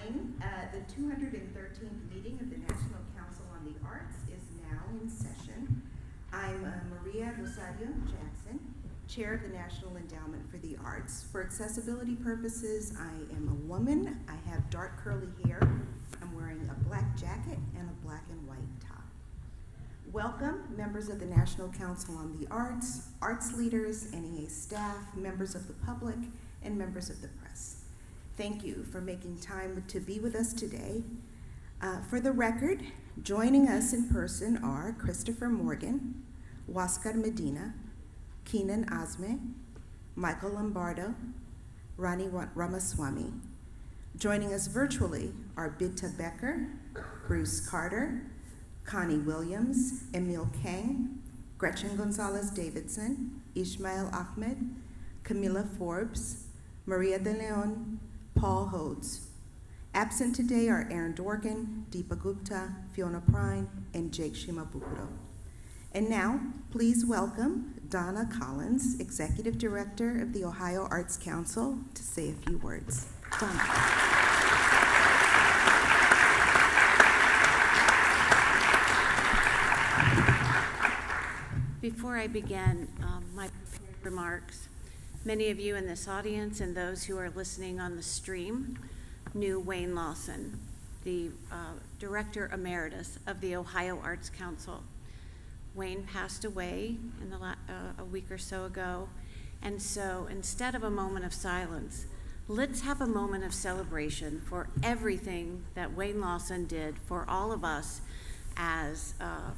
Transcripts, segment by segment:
morning. The 213th meeting of the National Council on the Arts is now in session. I'm Maria Rosario Jackson, Chair of the National Endowment for the Arts. For accessibility purposes, I am a woman. I have dark curly hair. I'm wearing a black jacket and a black and white top. Welcome, members of the National Council on the Arts, arts leaders, NEA staff, members of the public, and members of the press. Thank you for making time to be with us today. For the record, joining us in person are Christopher Morgan, Huáscar Medina, Keenan Asme, Michael Lombardo, Rani Ramaswamy. Joining us virtually are Bita Becker, Bruce Carter, Connie Williams, Emil Kang, Gretchen Gonzalez Davidson, Ishmael Ahmed, Camila Forbes, Maria de Leon, Paul Hodes. Absent today are Aaron Dorgan, Deepa Gupta, Fiona Prine, and Jake Shimabukuro. And now, please welcome Donna Collins, Executive Director of the Ohio Arts Council, to say a few words. Donna. Before I begin my remarks, many of you in this audience and those who are listening on the stream knew Wayne Lawson, the Director Emeritus of the Ohio Arts Council. Wayne passed away in a week or so ago, and so instead of a moment of silence, let's have a moment of celebration for everything that Wayne Lawson did for all of us as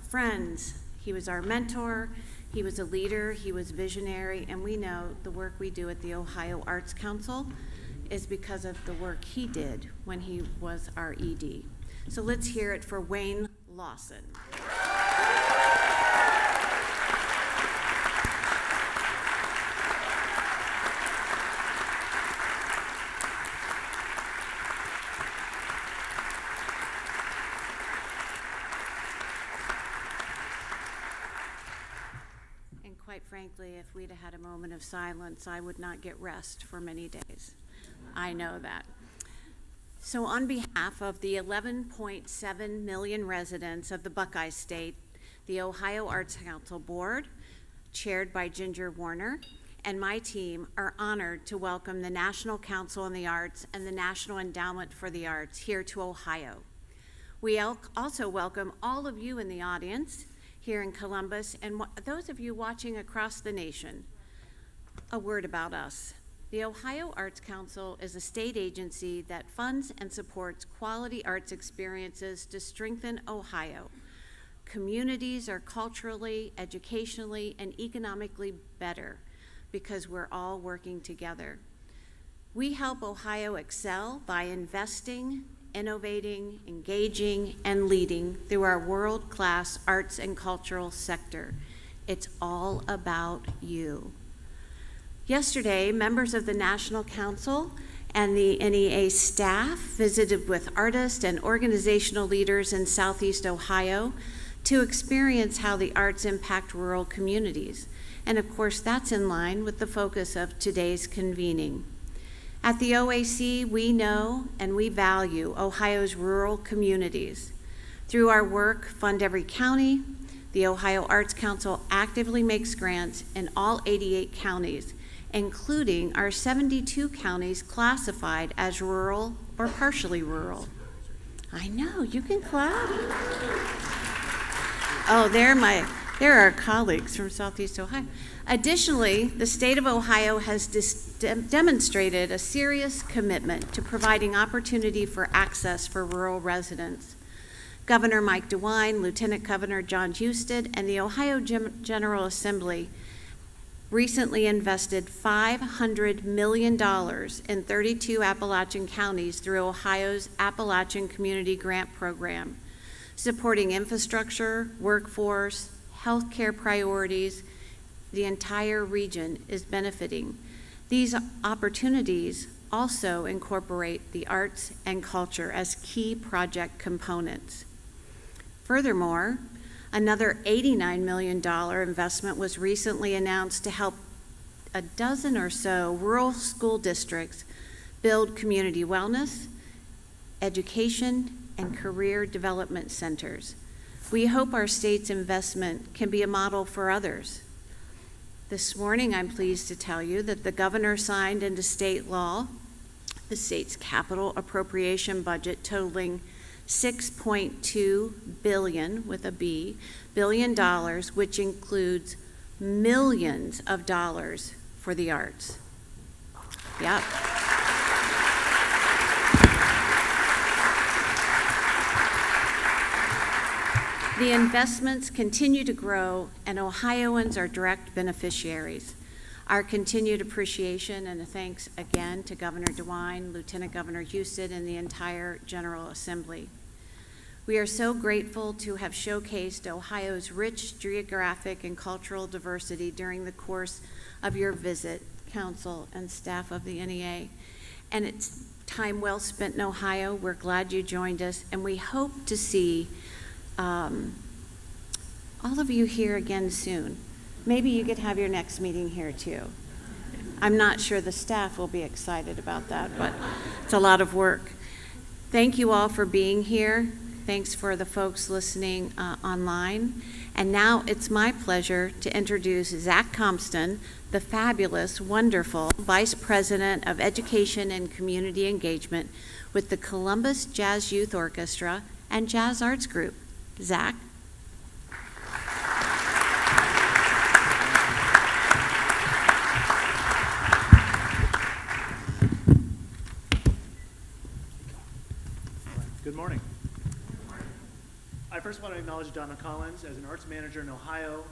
friends. He was our mentor, he was a leader, he was visionary, and we know the work we do at the Ohio Arts Council is because of the work he did when he was our ED. So let's hear it for Wayne Lawson. Quite frankly, if we'd have had a moment of silence, I would not get rest for many days. I know that. So on behalf of the 11.7 million residents of the Buckeye State, the Ohio Arts Council Board, chaired by Ginger Warner, and my team are honored to welcome the National Council on the Arts and the National Endowment for the Arts here to Ohio. We also welcome all of you in the audience here in Columbus, and those of you watching across the nation. A word about us. The Ohio Arts Council is a state agency that funds and supports quality arts experiences to strengthen Ohio. Communities are culturally, educationally, and economically better because we're all working together. We help Ohio excel by investing, innovating, engaging, and leading through our world-class arts and cultural sector. It's all about you. Yesterday, members of the National Council and the NEA staff visited with artists and organizational leaders in Southeast Ohio to experience how the arts impact rural communities. And of course, that's in line with the focus of today's convening. At the OAC, we know and we value Ohio's rural communities. Through our work, Fund Every County, the Ohio Arts Council actively makes grants in all 88 counties, including our 72 counties classified as rural or partially rural. I know, you can clap. Oh, they're our colleagues from Southeast Ohio. Additionally, the state of Ohio has demonstrated a serious commitment to providing opportunity for access for rural residents. Governor Mike DeWine, Lieutenant Governor John Husted, and the Ohio General Assembly recently invested $500 million in 32 Appalachian counties through Ohio's Appalachian Community Grant Program, supporting infrastructure, workforce, healthcare priorities. The entire region is benefiting. These opportunities also incorporate the arts and culture as key project components. Furthermore, another $89 million investment was recently announced to help a dozen or so rural school districts build community wellness, education, and career development centers. We hope our state's investment can be a model for others. This morning, I'm pleased to tell you that the governor signed into state law the state's capital appropriation budget totaling $6.2 billion, with a B, billion dollars, which includes millions of dollars for the arts. Yep. The investments continue to grow, and Ohioans are direct beneficiaries. Our continued appreciation and a thanks again to Governor DeWine, Lieutenant Governor Houston, and the entire General Assembly. We are so grateful to have showcased Ohio's rich geographic and cultural diversity during the course of your visit, Council and staff of the NEA. And it's time well spent in Ohio. We're glad you joined us, and we hope to see all of you here again soon. Maybe you could have your next meeting here too. I'm not sure the staff will be excited about that, but it's a lot of work. Thank you all for being here. Thanks for the folks listening online. And now it's my pleasure to introduce Zach Compton, the fabulous, wonderful Vice President of Education and Community Engagement with the Columbus Jazz Youth Orchestra and Jazz Arts Group. Zach. Good morning. I first want to acknowledge Donna Collins as an arts manager in Ohio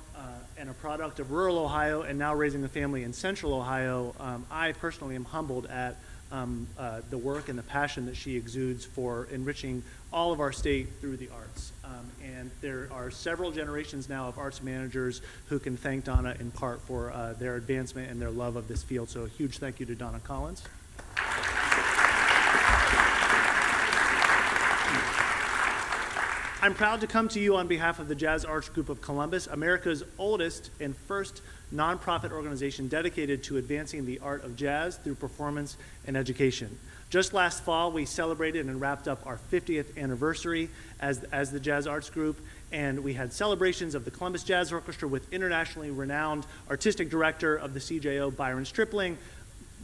and a product of rural Ohio and now raising a family in central Ohio. I personally am humbled at the work and the passion that she exudes for enriching all of our state through the arts. And there are several generations now of arts managers who can thank Donna in part for their advancement and their love of this field. So a huge thank you to Donna Collins. I'm proud to come to you on behalf of the Jazz Arts Group of Columbus, America's oldest and first nonprofit organization dedicated to advancing the art of jazz through performance and education. Just last fall, we celebrated and wrapped up our 50th anniversary as the Jazz Arts Group, and we had celebrations of the Columbus Jazz Orchestra with internationally renowned artistic director of the CJO, Byron Stripling,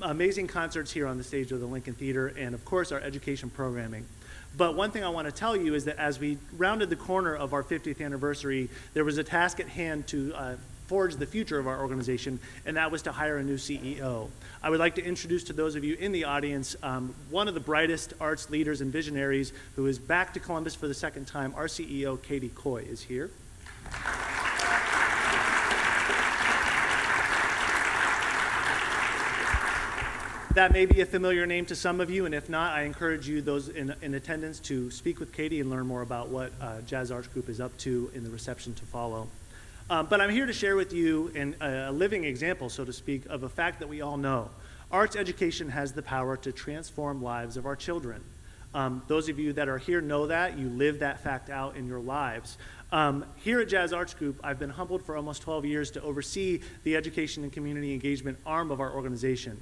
amazing concerts here on the stage of the Lincoln Theater, and of course our education programming. But one thing I want to tell you is that as we rounded the corner of our 50th anniversary, there was a task at hand to forge the future of our organization, and that was to hire a new CEO. I would like to introduce to those of you in the audience one of the brightest arts leaders and visionaries who is back to Columbus for the second time. Our CEO, Katie Coy, is here. That may be a familiar name to some of you, and if not, I encourage you, those in attendance, to speak with Katie and learn more about what Jazz Arts Group is up to in the reception to follow. But I'm here to share with you a living example, so to speak, of a fact that we all know. Arts education has the power to transform lives of our children. Those of you that are here know that. You live that fact out in your lives. Here at Jazz Arts Group, I've been humbled for almost 12 years to oversee the education and community engagement arm of our organization.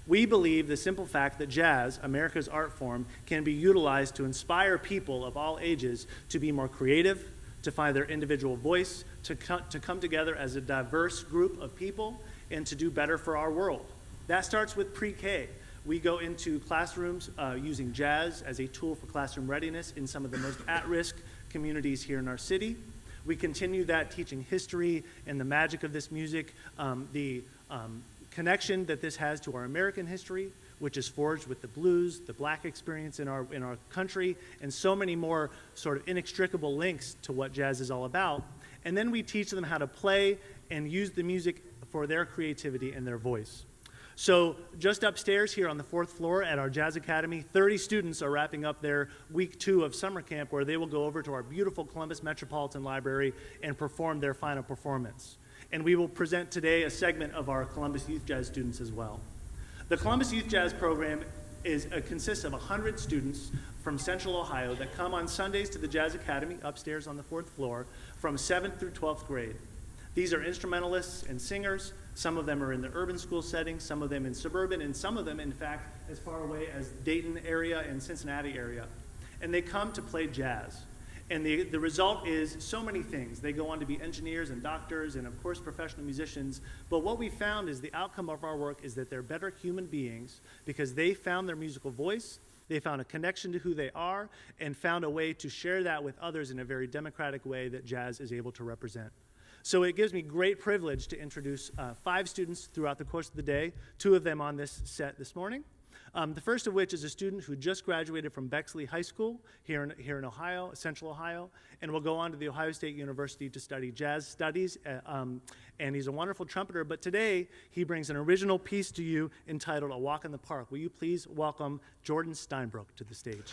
We believe the simple fact that jazz, America's art form, can be utilized to inspire people of all ages to be more creative, to find their individual voice, to come together as a diverse group of people, and to do better for our world. That starts with pre-K. We go into classrooms using jazz as a tool for classroom readiness in some of the most at-risk communities here in our city. We continue that teaching history and the magic of this music, the connection that this has to our American history, which is forged with the blues, the black experience in our country, and so many more sort of inextricable links to what jazz is all about. And then we teach them how to play and use the music for their creativity and their voice. So just upstairs here on the 4th floor at our Jazz Academy, 30 students are wrapping up their week 2 of summer camp, where they will go over to our beautiful Columbus Metropolitan Library and perform their final performance. And we will present today a segment of our Columbus Youth Jazz students as well. The Columbus Youth Jazz program consists of 100 students from Central Ohio that come on Sundays to the Jazz Academy upstairs on the 4th floor from 7th through 12th grade. These are instrumentalists and singers, Some of them are in the urban school setting, some of them in suburban, and some of them, in fact, as far away as Dayton area and Cincinnati area. And they come to play jazz. And the result is so many things. They go on to be engineers and doctors and, of course, professional musicians. But what we found is the outcome of our work is that they're better human beings because they found their musical voice, they found a connection to who they are, and found a way to share that with others in a very democratic way that jazz is able to represent. So it gives me great privilege to introduce 5 students throughout the course of the day, 2 of them on this set this morning. The first of which is a student who just graduated from Bexley High School here in Ohio, Central Ohio, and will go on to the Ohio State University to study jazz studies, and he's a wonderful trumpeter, but today he brings an original piece to you entitled A Walk in the Park. Will you please welcome Jordan Steinbrook to the stage?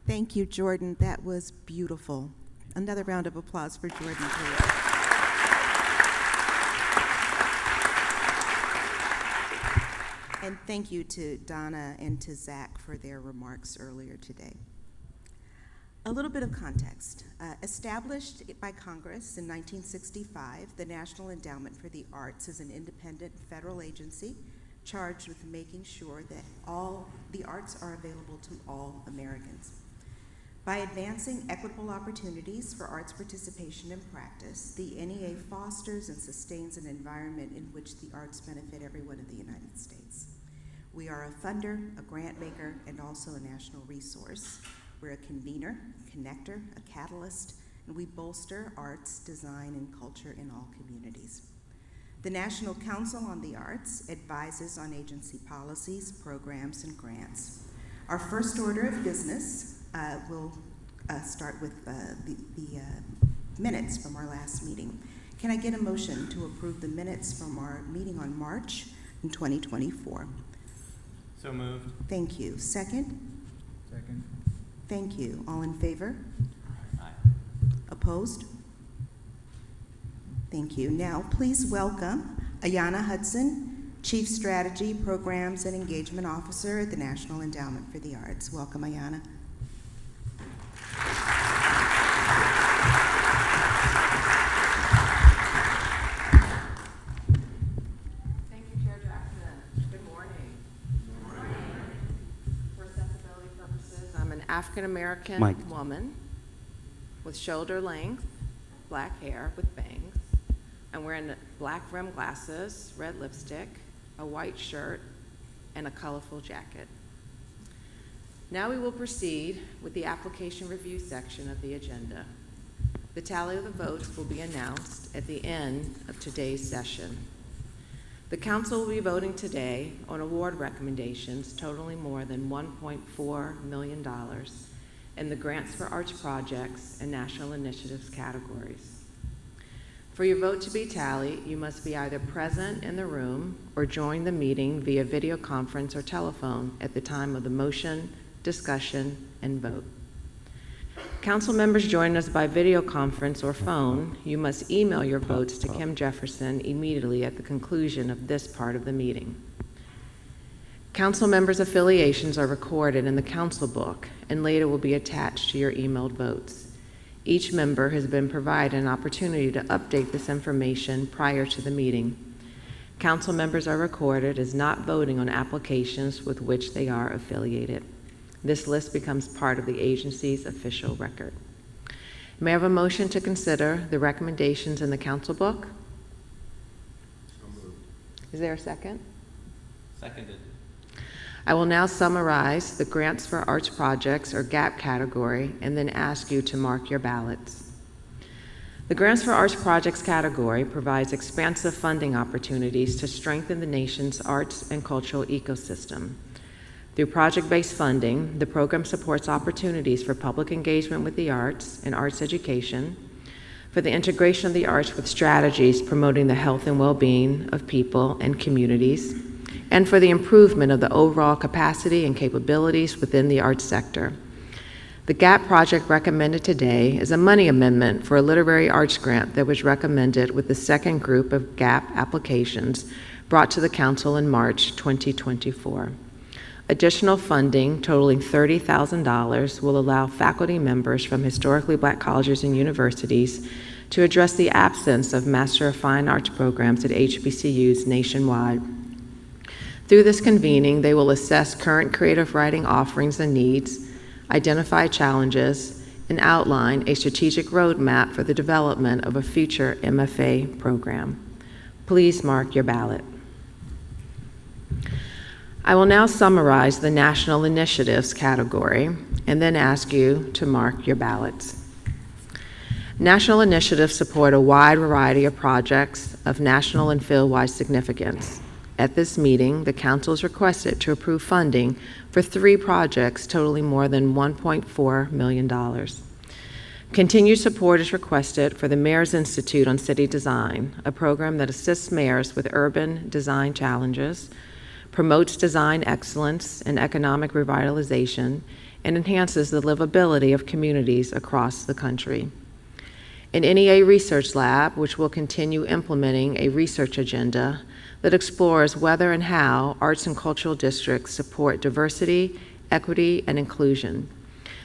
Thank you, Jordan. That was beautiful. Another round of applause for Jordan, please. And thank you to Donna and to Zach for their remarks earlier today. A little bit of context. Established by Congress in 1965, the National Endowment for the Arts is an independent federal agency charged with making sure that all the arts are available to all Americans. By advancing equitable opportunities for arts participation and practice, the NEA fosters and sustains an environment in which the arts benefit everyone in the United States. We are a funder, a grant maker, and also a national resource. We're a convener, connector, a catalyst, and we bolster arts, design, and culture in all communities. The National Council on the Arts advises on agency policies, programs, and grants. Our first order of business will start with the minutes from our last meeting. Can I get a motion to approve the minutes from our meeting on March in 2024? So moved. Thank you. Second? Second. Thank you. All in favor? Aye. Opposed? Thank you. Now, please welcome Ayanna Hudson, Chief Strategy, Programs, and Engagement Officer at the National Endowment for the Arts. Welcome, Ayanna. Thank you, Chair Jackson. Good morning. Good morning. For accessibility purposes, I'm an African-American woman with shoulder length, black hair with bangs. I'm wearing black rimmed glasses, red lipstick, a white shirt, and a colorful jacket. Now we will proceed with the application review section of the agenda. The tally of the votes will be announced at the end of today's session. The council will be voting today on award recommendations totaling more than $1.4 million in the Grants for Arts Projects and National Initiatives categories. For your vote to be tallied, you must be either present in the room or join the meeting via video conference or telephone at the time of the motion, discussion, and vote. Council members joining us by video conference or phone, you must email your votes to Kim Jefferson immediately at the conclusion of this part of the meeting. Council members' affiliations are recorded in the council book and later will be attached to your emailed votes. Each member has been provided an opportunity to update this information prior to the meeting. Council members are recorded as not voting on applications with which they are affiliated. This list becomes part of the agency's official record. May I have a motion to consider the recommendations in the council book? So moved. Is there a second? Seconded. I will now summarize the Grants for Arts Projects, or GAP category, and then ask you to mark your ballots. The Grants for Arts Projects category provides expansive funding opportunities to strengthen the nation's arts and cultural ecosystem. Through project-based funding, the program supports opportunities for public engagement with the arts and arts education, for the integration of the arts with strategies promoting the health and well-being of people and communities, and for the improvement of the overall capacity and capabilities within the arts sector. The GAP project recommended today is a money amendment for a literary arts grant that was recommended with the second group of GAP applications brought to the council in March 2024. Additional funding totaling $30,000 will allow faculty members from historically black colleges and universities to address the absence of Master of Fine Arts programs at HBCUs nationwide. Through this convening, they will assess current creative writing offerings and needs, identify challenges, and outline a strategic roadmap for the development of a future MFA program. Please mark your ballot. I will now summarize the National Initiatives category and then ask you to mark your ballots. National initiatives support a wide variety of projects of national and field-wide significance. At this meeting, the council is requested to approve funding for 3 projects totaling more than $1.4 million. Continued support is requested for the Mayor's Institute on City Design, a program that assists mayors with urban design challenges, promotes design excellence and economic revitalization, and enhances the livability of communities across the country. An NEA research lab, which will continue implementing a research agenda that explores whether and how arts and cultural districts support diversity, equity, and inclusion.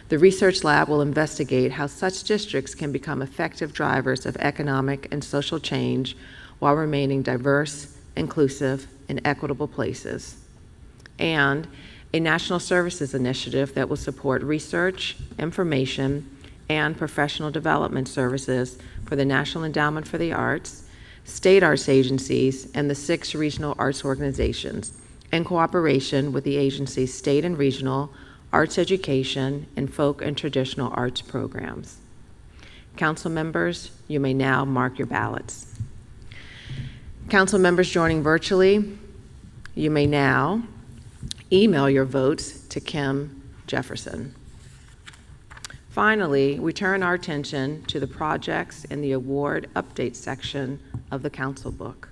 The research lab will investigate how such districts can become effective drivers of economic and social change while remaining diverse, inclusive, and equitable places. And a national services initiative that will support research, information, and professional development services for the National Endowment for the Arts, state arts agencies, and the 6 regional arts organizations, in cooperation with the agency's state and regional arts education and folk and traditional arts programs. Council members, you may now mark your ballots. Council members joining virtually, you may now email your votes to Kim Jefferson. Finally, we turn our attention to the projects in the award update section of the council book.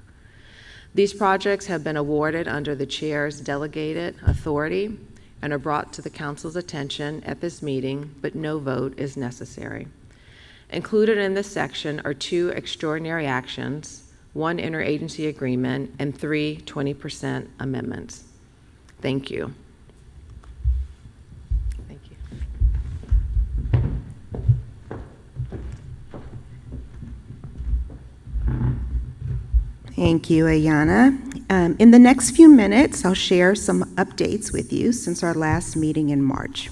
These projects have been awarded under the chair's delegated authority and are brought to the council's attention at this meeting, but no vote is necessary. Included in this section are 2 extraordinary actions, 1 interagency agreement, and 3 20% amendments. Thank you. Thank you. Thank you, Ayanna. In the next few minutes, I'll share some updates with you since our last meeting in March.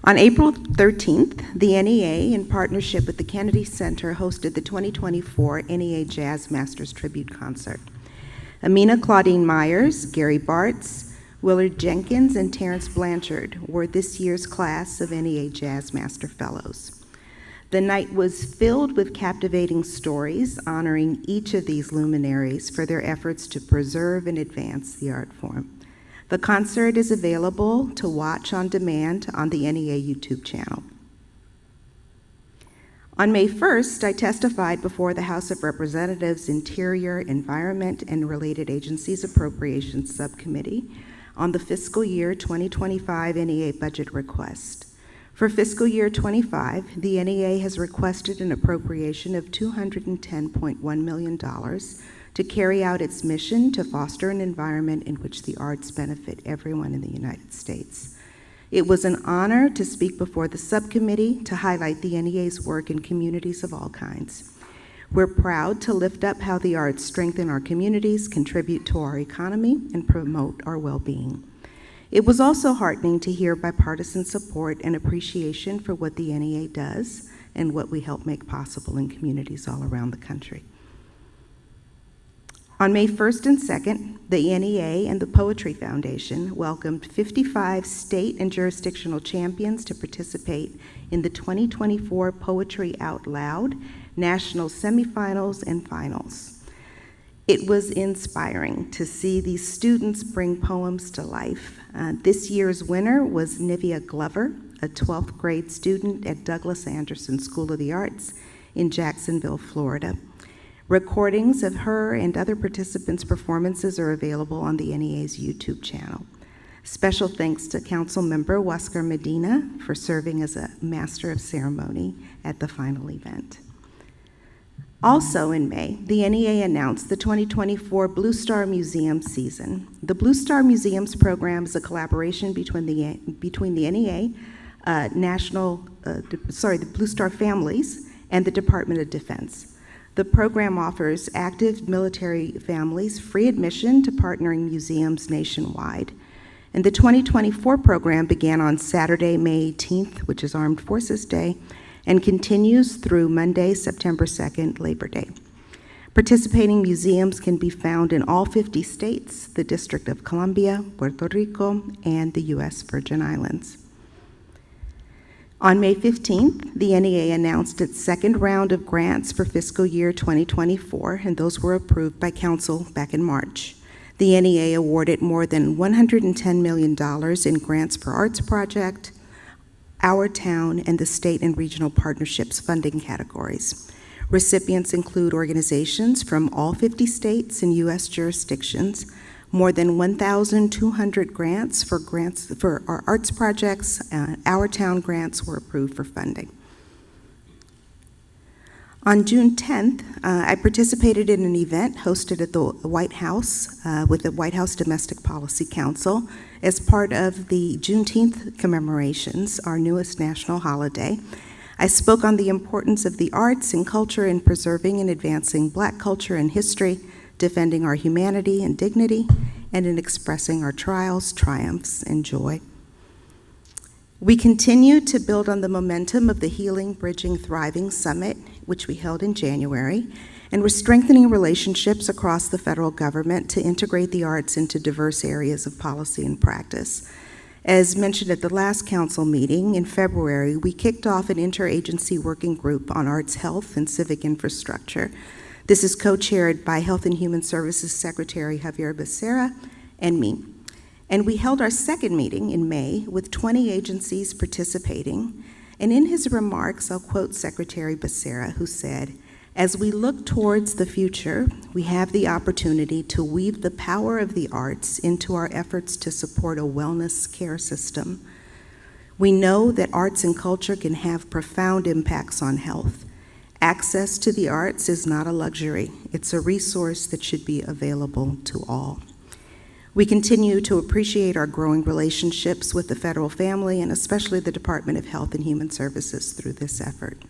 On April 13th, the NEA, in partnership with the Kennedy Center, hosted the 2024 NEA Jazz Masters Tribute Concert. Amina Claudine Myers, Gary Bartz, Willard Jenkins, and Terrence Blanchard were this year's class of NEA Jazz Master Fellows. The night was filled with captivating stories honoring each of these luminaries for their efforts to preserve and advance the art form. The concert is available to watch on demand on the NEA YouTube channel. On May 1st, I testified before the House of Representatives Interior, Environment, and Related Agencies Appropriations Subcommittee on the fiscal year 2025 NEA budget request. For fiscal year 25, the NEA has requested an appropriation of $210.1 million to carry out its mission to foster an environment in which the arts benefit everyone in the United States. It was an honor to speak before the subcommittee to highlight the NEA's work in communities of all kinds. We're proud to lift up how the arts strengthen our communities, contribute to our economy, and promote our well-being. It was also heartening to hear bipartisan support and appreciation for what the NEA does and what we help make possible in communities all around the country. On May 1st and 2nd, the NEA and the Poetry Foundation welcomed 55 state and jurisdictional champions to participate in the 2024 Poetry Out Loud National Semifinals and Finals. It was inspiring to see these students bring poems to life. This year's winner was Nivea Glover, a 12th grade student at Douglas Anderson School of the Arts in Jacksonville, Florida. Recordings of her and other participants' performances are available on the NEA's YouTube channel. Special thanks to Council Member Huáscar Medina for serving as a Master of Ceremony at the final event. Also in May, the NEA announced the 2024 Blue Star Museum season. The Blue Star Museums program is a collaboration between the NEA, the Blue Star families, and the Department of Defense. The program offers active military families free admission to partnering museums nationwide. And the 2024 program began on Saturday, May 18th, which is Armed Forces Day, and continues through Monday, September 2nd, Labor Day. Participating museums can be found in all 50 states, the District of Columbia, Puerto Rico, and the U.S. Virgin Islands. On May 15th, the NEA announced its second round of grants for fiscal year 2024, and those were approved by Council back in March. The NEA awarded more than $110 million in grants for arts project, Our Town, and the state and regional partnerships funding categories. Recipients include organizations from all 50 states and U.S. jurisdictions. More than 1,200 grants for our arts projects. Our Town grants were approved for funding. On June 10th, I participated in an event hosted at the White House with the White House Domestic Policy Council as part of the Juneteenth commemorations, our newest national holiday. I spoke on the importance of the arts and culture in preserving and advancing Black culture and history, defending our humanity and dignity, and in expressing our trials, triumphs, and joy. We continue to build on the momentum of the Healing, Bridging, Thriving Summit, which we held in January, and we're strengthening relationships across the federal government to integrate the arts into diverse areas of policy and practice. As mentioned at the last council meeting in February, we kicked off an interagency working group on arts health and civic infrastructure. This is co-chaired by Health and Human Services Secretary Javier Becerra and me. And we held our second meeting in May with 20 agencies participating. And in his remarks, I'll quote Secretary Becerra, who said, "As we look towards the future, we have the opportunity to weave the power of the arts into our efforts to support a wellness care system. We know that arts and culture can have profound impacts on health. Access to the arts is not a luxury. It's a resource that should be available to all." We continue to appreciate our growing relationships with the federal family and especially the Department of Health and Human Services through this effort.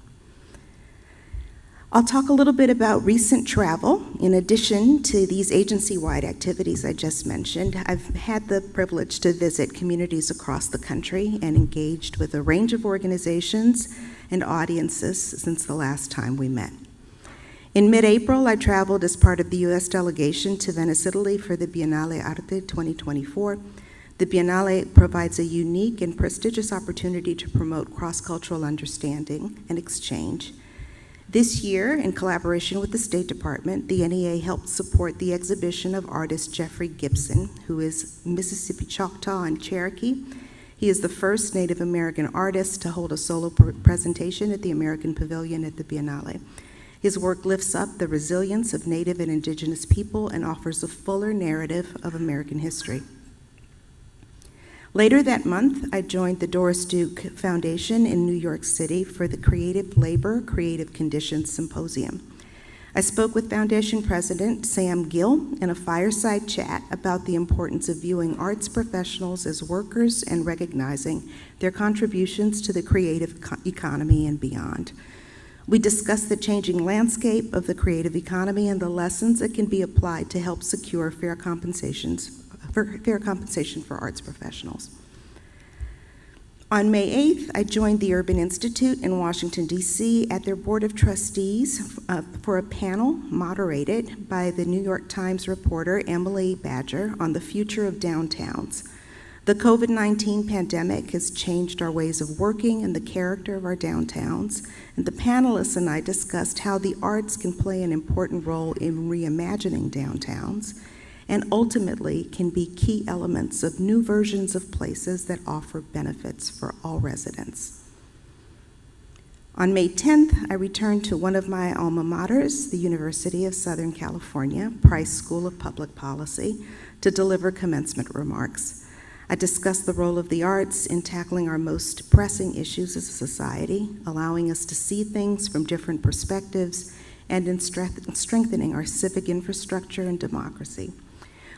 I'll talk a little bit about recent travel. In addition to these agency-wide activities I just mentioned, I've had the privilege to visit communities across the country and engaged with a range of organizations and audiences since the last time we met. In mid-April, I traveled as part of the U.S. delegation to Venice, Italy for the Biennale Arte 2024. The Biennale provides a unique and prestigious opportunity to promote cross-cultural understanding and exchange. This year, in collaboration with the State Department, the NEA helped support the exhibition of artist Jeffrey Gibson, who is Mississippi Choctaw and Cherokee. He is the first Native American artist to hold a solo presentation at the American Pavilion at the Biennale. His work lifts up the resilience of Native and Indigenous people and offers a fuller narrative of American history. Later that month, I joined the Doris Duke Foundation in New York City for the Creative Labor, Creative Conditions Symposium. I spoke with Foundation President Sam Gill in a fireside chat about the importance of viewing arts professionals as workers and recognizing their contributions to the creative economy and beyond. We discussed the changing landscape of the creative economy and the lessons that can be applied to help secure fair compensation for arts professionals. On May 8th, I joined the Urban Institute in Washington, D.C. at their Board of Trustees for a panel moderated by the New York Times reporter Emily Badger on the future of downtowns. The COVID-19 pandemic has changed our ways of working and the character of our downtowns, and the panelists and I discussed how the arts can play an important role in reimagining downtowns and ultimately can be key elements of new versions of places that offer benefits for all residents. On May 10th, I returned to one of my alma maters, the University of Southern California, Price School of Public Policy, to deliver commencement remarks. I discussed the role of the arts in tackling our most pressing issues as a society, allowing us to see things from different perspectives, and in strengthening our civic infrastructure and democracy.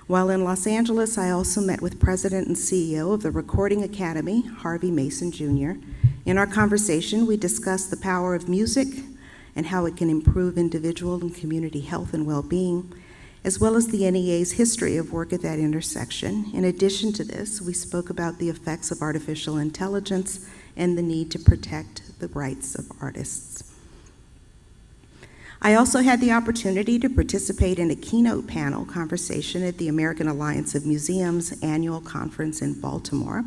While in Los Angeles, I also met with President and CEO of the Recording Academy, Harvey Mason Jr. In our conversation, we discussed the power of music and how it can improve individual and community health and well-being, as well as the NEA's history of work at that intersection. In addition to this, we spoke about the effects of artificial intelligence and the need to protect the rights of artists. I also had the opportunity to participate in a keynote panel conversation at the American Alliance of Museums annual conference in Baltimore,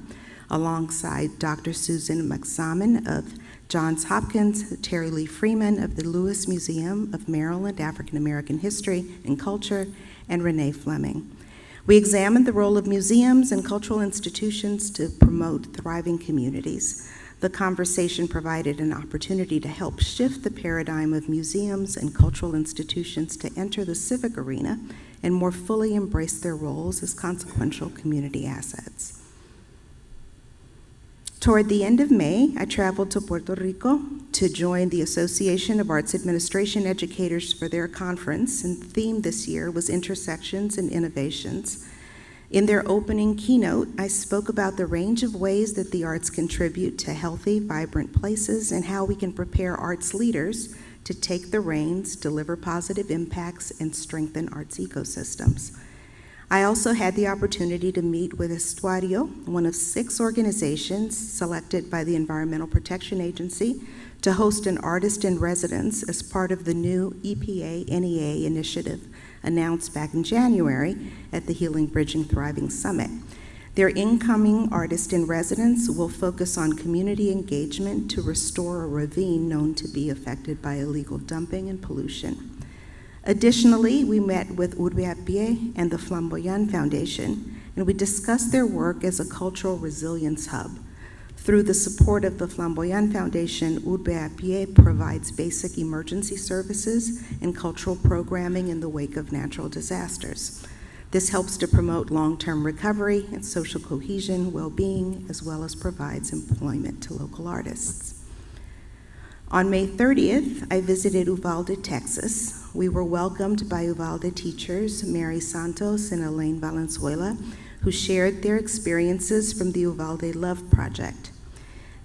alongside Dr. Susan McSamon of Johns Hopkins, Terry Lee Freeman of the Lewis Museum of Maryland African American History and Culture, and Renee Fleming. We examined the role of museums and cultural institutions to promote thriving communities. The conversation provided an opportunity to help shift the paradigm of museums and cultural institutions to enter the civic arena and more fully embrace their roles as consequential community assets. Toward the end of May, I traveled to Puerto Rico to join the Association of Arts Administration Educators for their conference, and the theme this year was Intersections and Innovations. In their opening keynote, I spoke about the range of ways that the arts contribute to healthy, vibrant places and how we can prepare arts leaders to take the reins, deliver positive impacts, and strengthen arts ecosystems. I also had the opportunity to meet with Estuario, one of 6 organizations selected by the Environmental Protection Agency to host an artist in residence as part of the new EPA-NEA initiative announced back in January at the Healing, Bridging, Thriving Summit. Their incoming artist in residence will focus on community engagement to restore a ravine known to be affected by illegal dumping and pollution. Additionally, we met with Urbe a Pie and the Flamboyant Foundation, and we discussed their work as a cultural resilience hub. Through the support of the Flamboyant Foundation, Urbe a Pie provides basic emergency services and cultural programming in the wake of natural disasters. This helps to promote long-term recovery and social cohesion, well-being, as well as provides employment to local artists. On May 30th, I visited Uvalde, Texas. We were welcomed by Uvalde teachers Mary Santos and Elaine Valenzuela, who shared their experiences from the Uvalde Love Project.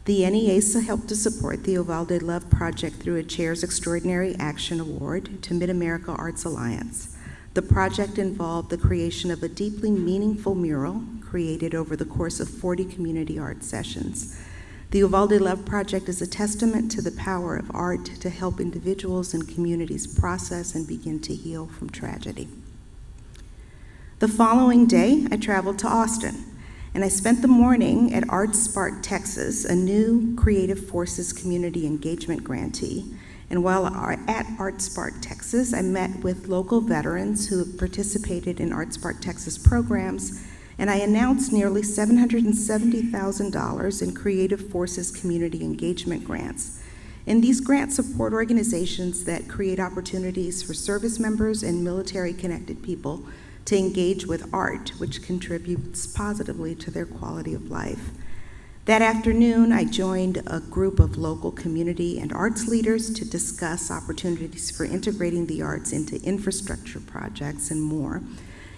The NEASA helped to support the Uvalde Love Project through a Chair's Extraordinary Action Award to Mid-America Arts Alliance. The project involved the creation of a deeply meaningful mural created over the course of 40 community art sessions. The Uvalde Love Project is a testament to the power of art to help individuals and communities process and begin to heal from tragedy. The following day, I traveled to Austin, and I spent the morning at Art Spark Texas, a new Creative Forces community engagement grantee. And while at Art Spark Texas, I met with local veterans who have participated in Art Spark Texas programs, and I announced nearly $770,000 in Creative Forces community engagement grants. And these grants support organizations that create opportunities for service members and military-connected people to engage with art, which contributes positively to their quality of life. That afternoon, I joined a group of local community and arts leaders to discuss opportunities for integrating the arts into infrastructure projects and more.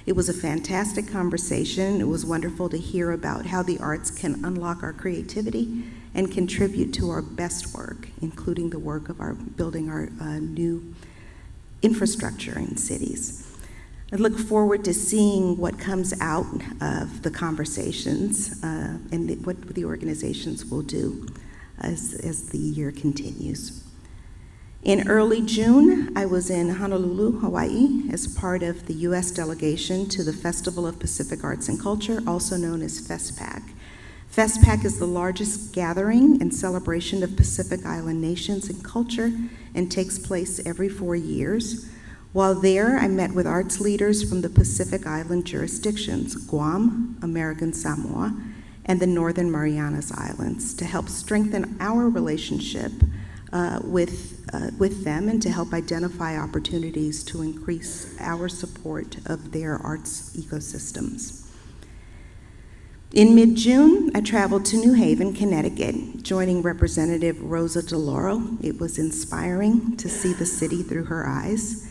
It was a fantastic conversation. It was wonderful to hear about how the arts can unlock our creativity and contribute to our best work, including the work of building our new infrastructure in cities. I look forward to seeing what comes out of the conversations and what the organizations will do as the year continues. In early June, I was in Honolulu, Hawaii, as part of the U.S. delegation to the Festival of Pacific Arts and Culture, also known as FESPAC. FESPAC is the largest gathering and celebration of Pacific Island nations and culture and takes place every 4 years. While there, I met with arts leaders from the Pacific Island jurisdictions, Guam, American Samoa, and the Northern Marianas Islands, to help strengthen our relationship with them and to help identify opportunities to increase our support of their arts ecosystems. In mid-June, I traveled to New Haven, Connecticut, joining Representative Rosa DeLauro. It was inspiring to see the city through her eyes.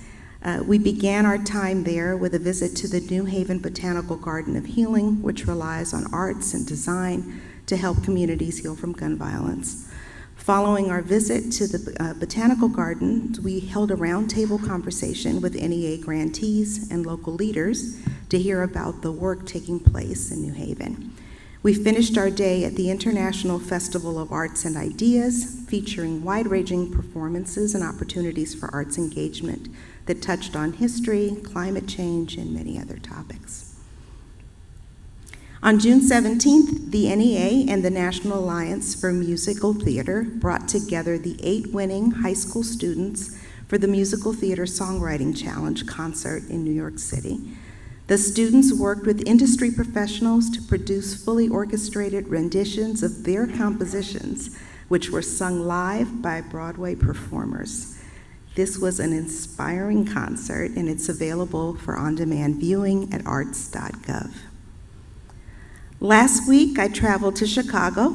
We began our time there with a visit to the New Haven Botanical Garden of Healing, which relies on arts and design to help communities heal from gun violence. Following our visit to the Botanical Garden, we held a roundtable conversation with NEA grantees and local leaders to hear about the work taking place in New Haven. We finished our day at the International Festival of Arts and Ideas, featuring wide-ranging performances and opportunities for arts engagement that touched on history, climate change, and many other topics. On June 17th, the NEA and the National Alliance for Musical Theater brought together the 8 winning high school students for the Musical Theater Songwriting Challenge concert in New York City. The students worked with industry professionals to produce fully orchestrated renditions of their compositions, which were sung live by Broadway performers. This was an inspiring concert, and it's available for on-demand viewing at arts.gov. Last week, I traveled to Chicago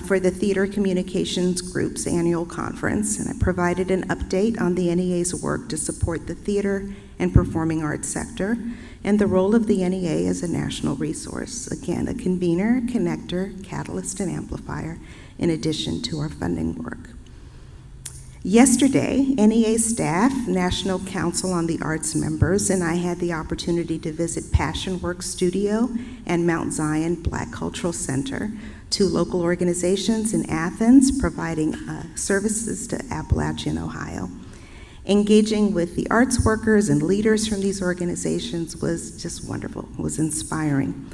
for the Theater Communications Group's annual conference, and I provided an update on the NEA's work to support the theater and performing arts sector and the role of the NEA as a national resource. Again, a convener, connector, catalyst, and amplifier, in addition to our funding work. Yesterday, NEA staff, National Council on the Arts members, and I had the opportunity to visit Passion Works Studio and Mount Zion Black Cultural Center, two local organizations in Athens providing services to Appalachian, Ohio. Engaging with the arts workers and leaders from these organizations was just wonderful, it was inspiring.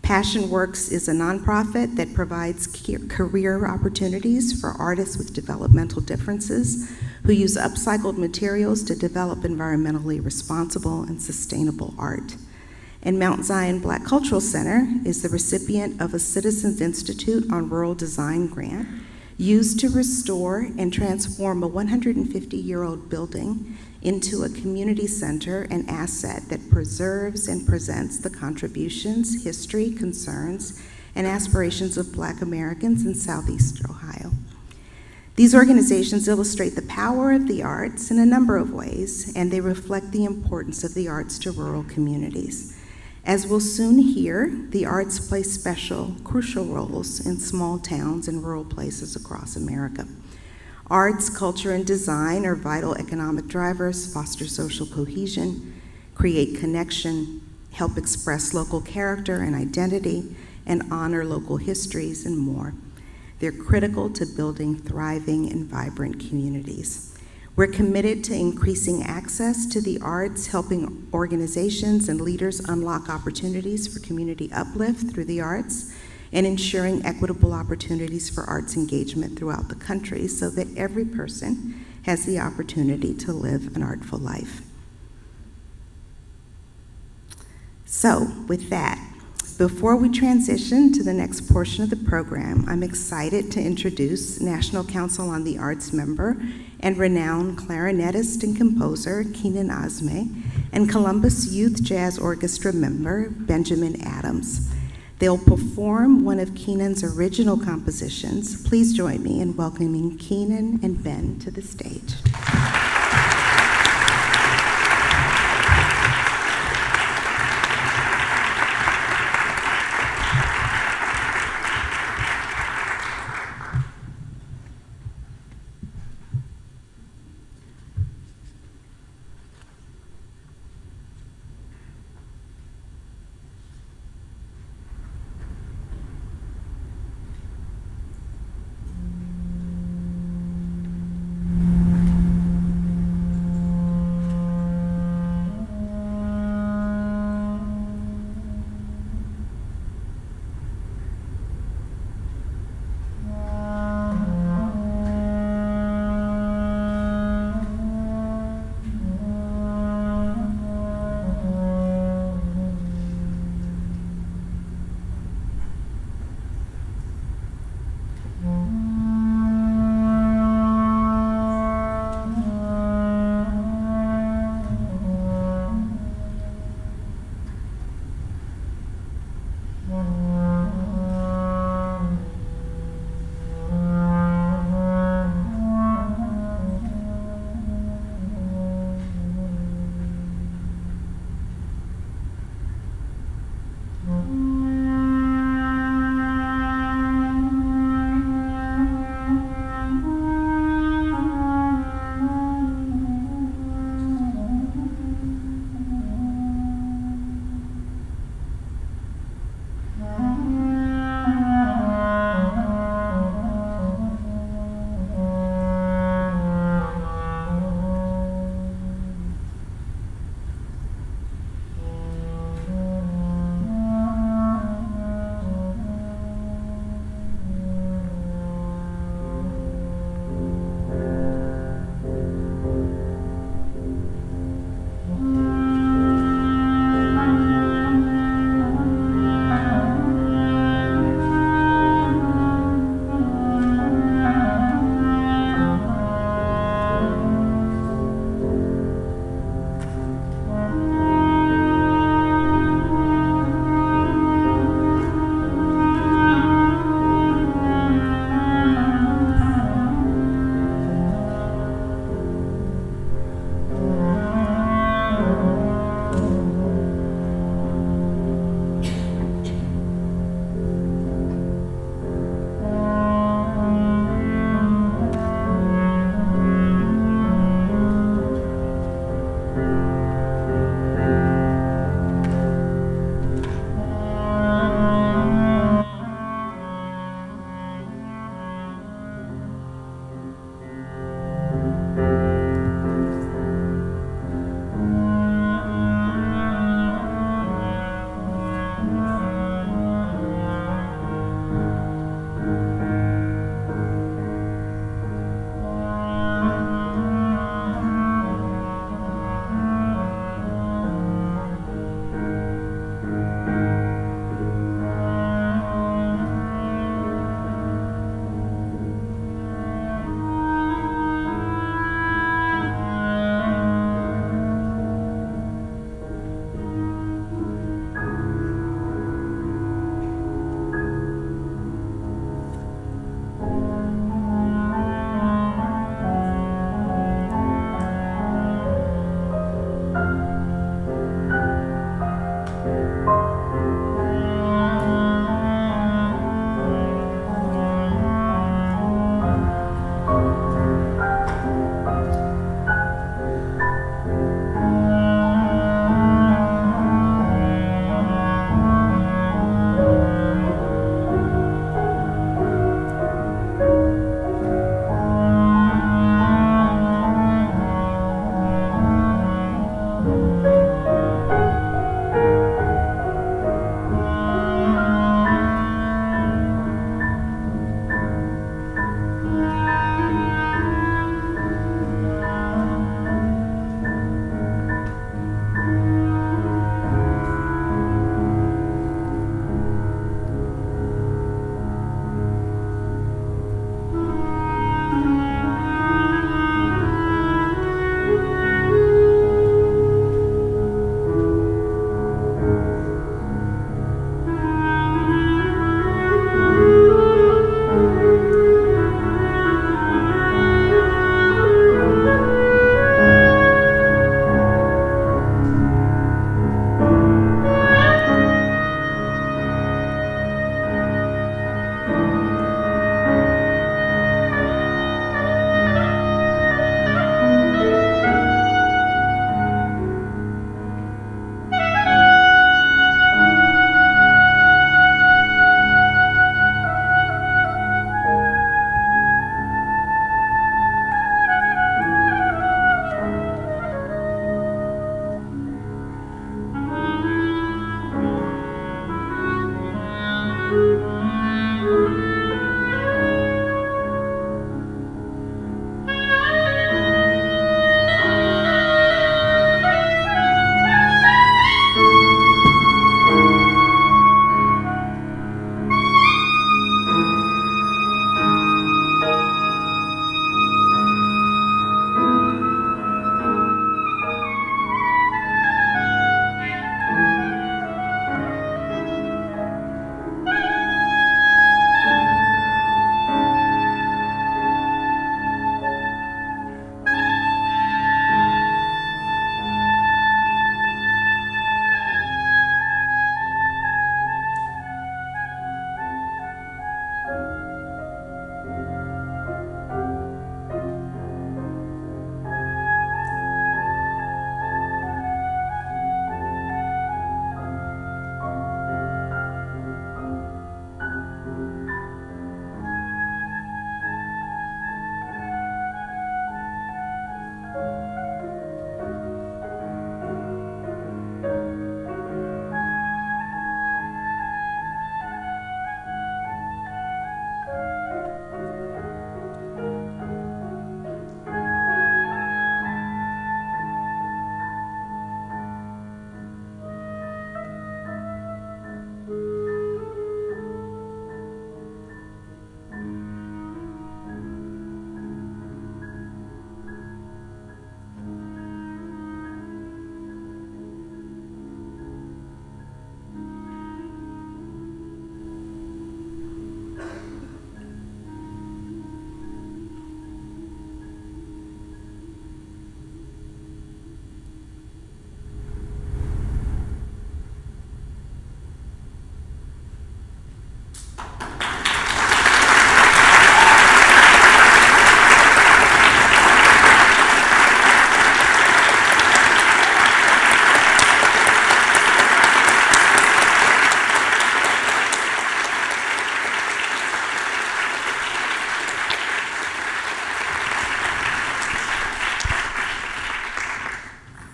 Passion Works is a nonprofit that provides career opportunities for artists with developmental differences who use upcycled materials to develop environmentally responsible and sustainable art. And Mount Zion Black Cultural Center is the recipient of a Citizens Institute on Rural Design grant used to restore and transform a 150-year-old building into a community center and asset that preserves and presents the contributions, history, concerns, and aspirations of Black Americans in Southeast Ohio. These organizations illustrate the power of the arts in a number of ways, and they reflect the importance of the arts to rural communities. As we'll soon hear, the arts play special, crucial roles in small towns and rural places across America. Arts, culture, and design are vital economic drivers, foster social cohesion, create connection, help express local character and identity, and honor local histories, and more. They're critical to building thriving and vibrant communities. We're committed to increasing access to the arts, helping organizations and leaders unlock opportunities for community uplift through the arts, and ensuring equitable opportunities for arts engagement throughout the country so that every person has the opportunity to live an artful life. So, with that, before we transition to the next portion of the program, I'm excited to introduce National Council on the Arts member and renowned clarinetist and composer Keenan Asme and Columbus Youth Jazz Orchestra member Benjamin Adams. They'll perform one of Keenan's original compositions. Please join me in welcoming Keenan and Ben to the stage.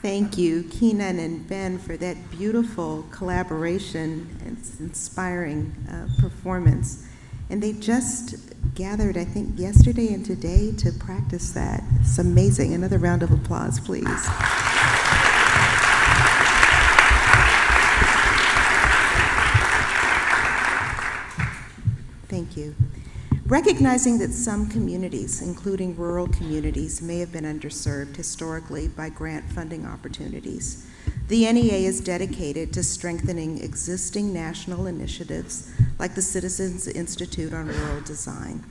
Thank you, Keenan and Ben, for that beautiful collaboration and inspiring performance. And they just gathered, I think, yesterday and today to practice that. It's amazing. Another round of applause, please. Thank you. Recognizing that some communities, including rural communities, may have been underserved historically by grant funding opportunities, the NEA is dedicated to strengthening existing national initiatives like the Citizens Institute on Rural Design.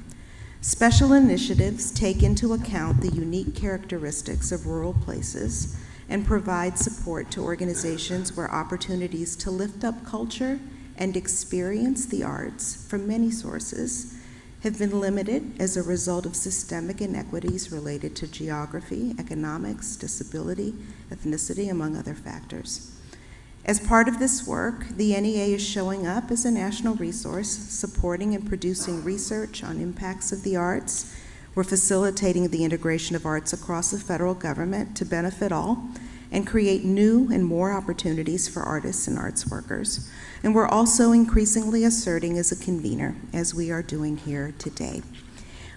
Special initiatives take into account the unique characteristics of rural places and provide support to organizations where opportunities to lift up culture and experience the arts from many sources have been limited as a result of systemic inequities related to geography, economics, disability, ethnicity, among other factors. As part of this work, the NEA is showing up as a national resource, supporting and producing research on impacts of the arts. We're facilitating the integration of arts across the federal government to benefit all and create new and more opportunities for artists and arts workers. And we're also increasingly asserting as a convener, as we are doing here today.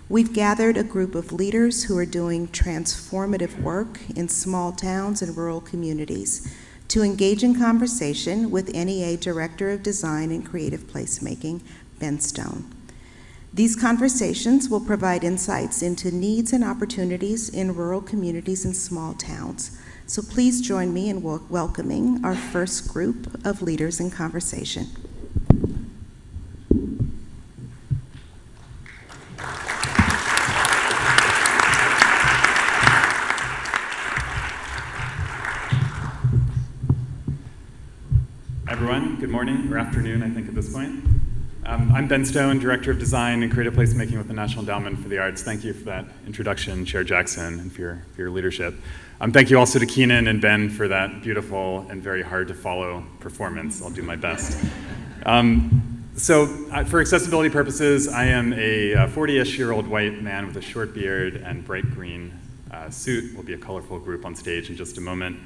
We've gathered a group of leaders who are doing transformative work in small towns and rural communities to engage in conversation with NEA Director of Design and Creative Placemaking, Ben Stone. These conversations will provide insights into needs and opportunities in rural communities and small towns. So please join me in welcoming our first group of leaders in conversation. Everyone, good morning or afternoon, I think at this point. I'm Ben Stone, Director of Design and Creative Placemaking with the National Endowment for the Arts. Thank you for that introduction, Chair Jackson, and for your leadership. Thank you also to Keenan and Ben for that beautiful and very hard to follow performance. I'll do my best. For accessibility purposes, I am a 40-ish-year-old white man with a short beard and bright green suit. We'll be a colorful group on stage in just a moment.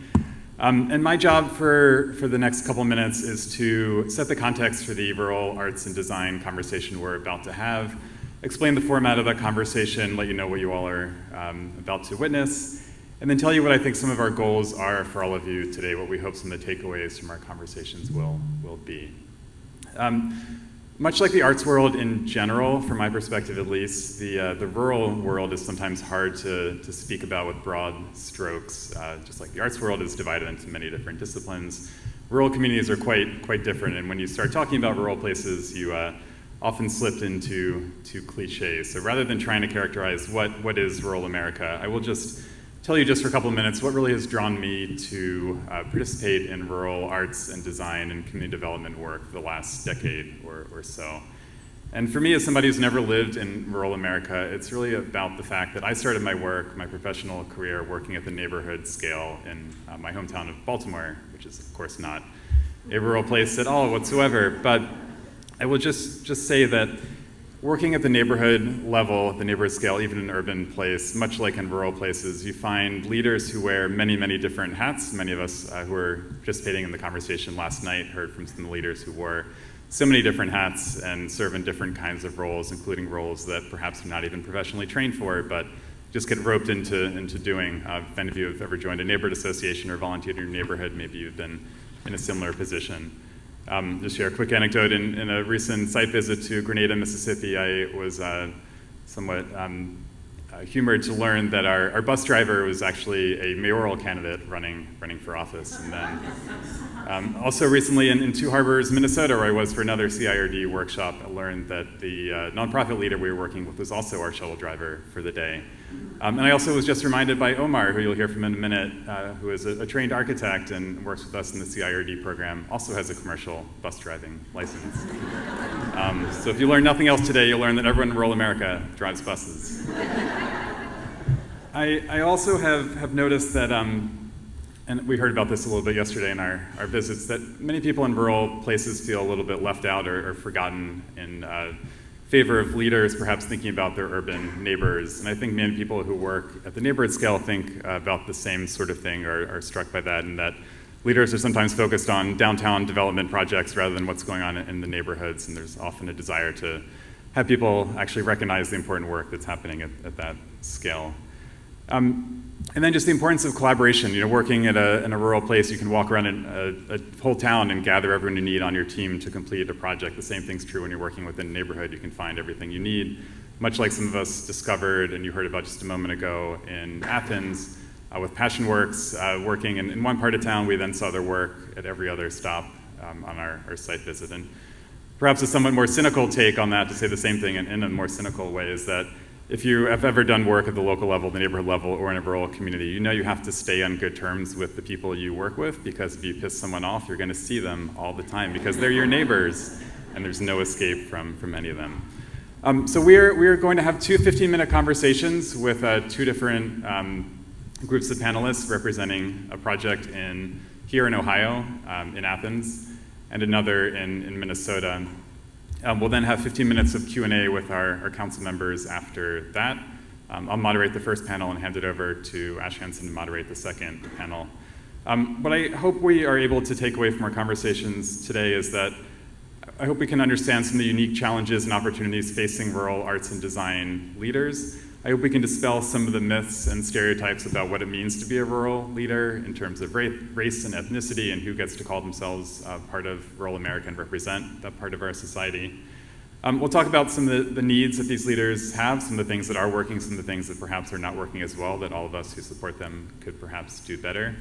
And my job for the next couple minutes is to set the context for the rural arts and design conversation we're about to have, explain the format of that conversation, let you know what you all are about to witness, and then tell you what I think some of our goals are for all of you today, what we hope some of the takeaways from our conversations will be. Much like the arts world in general, from my perspective at least, the rural world is sometimes hard to speak about with broad strokes. Just like the arts world is divided into many different disciplines, rural communities are quite different, and when you start talking about rural places, you often slip into cliches. So rather than trying to characterize what is rural America, I will just tell you just for a couple of minutes what really has drawn me to participate in rural arts and design and community development work for the last decade or so. And for me, as somebody who's never lived in rural America, it's really about the fact that I started my professional career, working at the neighborhood scale in my hometown of Baltimore, which is of course not a rural place at all whatsoever. But I will just say that working at the neighborhood level, the neighborhood scale, even in an urban place, much like in rural places, you find leaders who wear many, many different hats. Many of us who were participating in the conversation last night heard from some leaders who wore so many different hats and serve in different kinds of roles, including roles that perhaps you're not even professionally trained for, but just get roped into doing. If any of you have ever joined a neighborhood association or volunteered in your neighborhood, maybe you've been in a similar position. Just share a quick anecdote. In a recent site visit to Grenada, Mississippi, I was somewhat humored to learn that our bus driver was actually a mayoral candidate running for office. And then also recently in Two Harbors, Minnesota, where I was for another CIRD workshop, I learned that the nonprofit leader we were working with was also our shuttle driver for the day. And I also was just reminded by Omar, who you'll hear from in a minute, who is a trained architect and works with us in the CIRD program, also has a commercial bus driving license. So if you learn nothing else today, you'll learn that everyone in rural America drives buses. I also have noticed that, and we heard about this a little bit yesterday in our visits, that many people in rural places feel a little bit left out or forgotten in favor of leaders perhaps thinking about their urban neighbors. And I think many people who work at the neighborhood scale think about the same sort of thing, or are struck by that, and that leaders are sometimes focused on downtown development projects rather than what's going on in the neighborhoods, and there's often a desire to have people actually recognize the important work that's happening at that scale. And then just the importance of collaboration. Working in a rural place, you can walk around in a whole town and gather everyone you need on your team to complete a project. The same thing's true when you're working within a neighborhood. You can find everything you need, much like some of us discovered, and you heard about just a moment ago in Athens, with Passion Works, working in one part of town. We then saw their work at every other stop on our site visit. And perhaps a somewhat more cynical take on that, to say the same thing in a more cynical way, is that if you have ever done work at the local level, the neighborhood level, or in a rural community, you know you have to stay on good terms with the people you work with, because if you piss someone off, you're going to see them all the time, because they're your neighbors, and there's no escape from any of them. So we're going to have two 15-minute conversations with two different groups of panelists representing a project here in Ohio, in Athens, and another in Minnesota. We'll then have 15 minutes of Q&A with our council members after that. I'll moderate the first panel and hand it over to Ash Hansen to moderate the second panel. What I hope we are able to take away from our conversations today is that I hope we can understand some of the unique challenges and opportunities facing rural arts and design leaders. I hope we can dispel some of the myths and stereotypes about what it means to be a rural leader in terms of race and ethnicity, and who gets to call themselves part of rural America and represent that part of our society. We'll talk about some of the needs that these leaders have, some of the things that are working, some of the things that perhaps are not working as well, that all of us who support them could perhaps do better.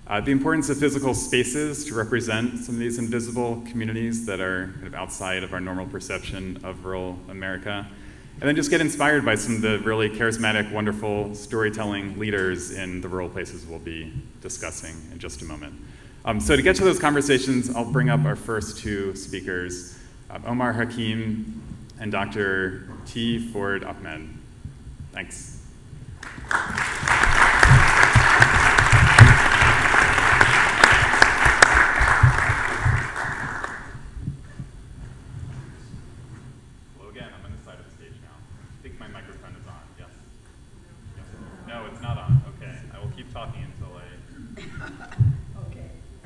The importance of physical spaces to represent some of these invisible communities that are kind of outside of our normal perception of rural America. And then just get inspired by some of the really charismatic, wonderful storytelling leaders in the rural places we'll be discussing in just a moment. So to get to those conversations, I'll bring up our first two speakers, Omar Hakeem and Dr. T. Ford Ahmed. Thanks. Talking until I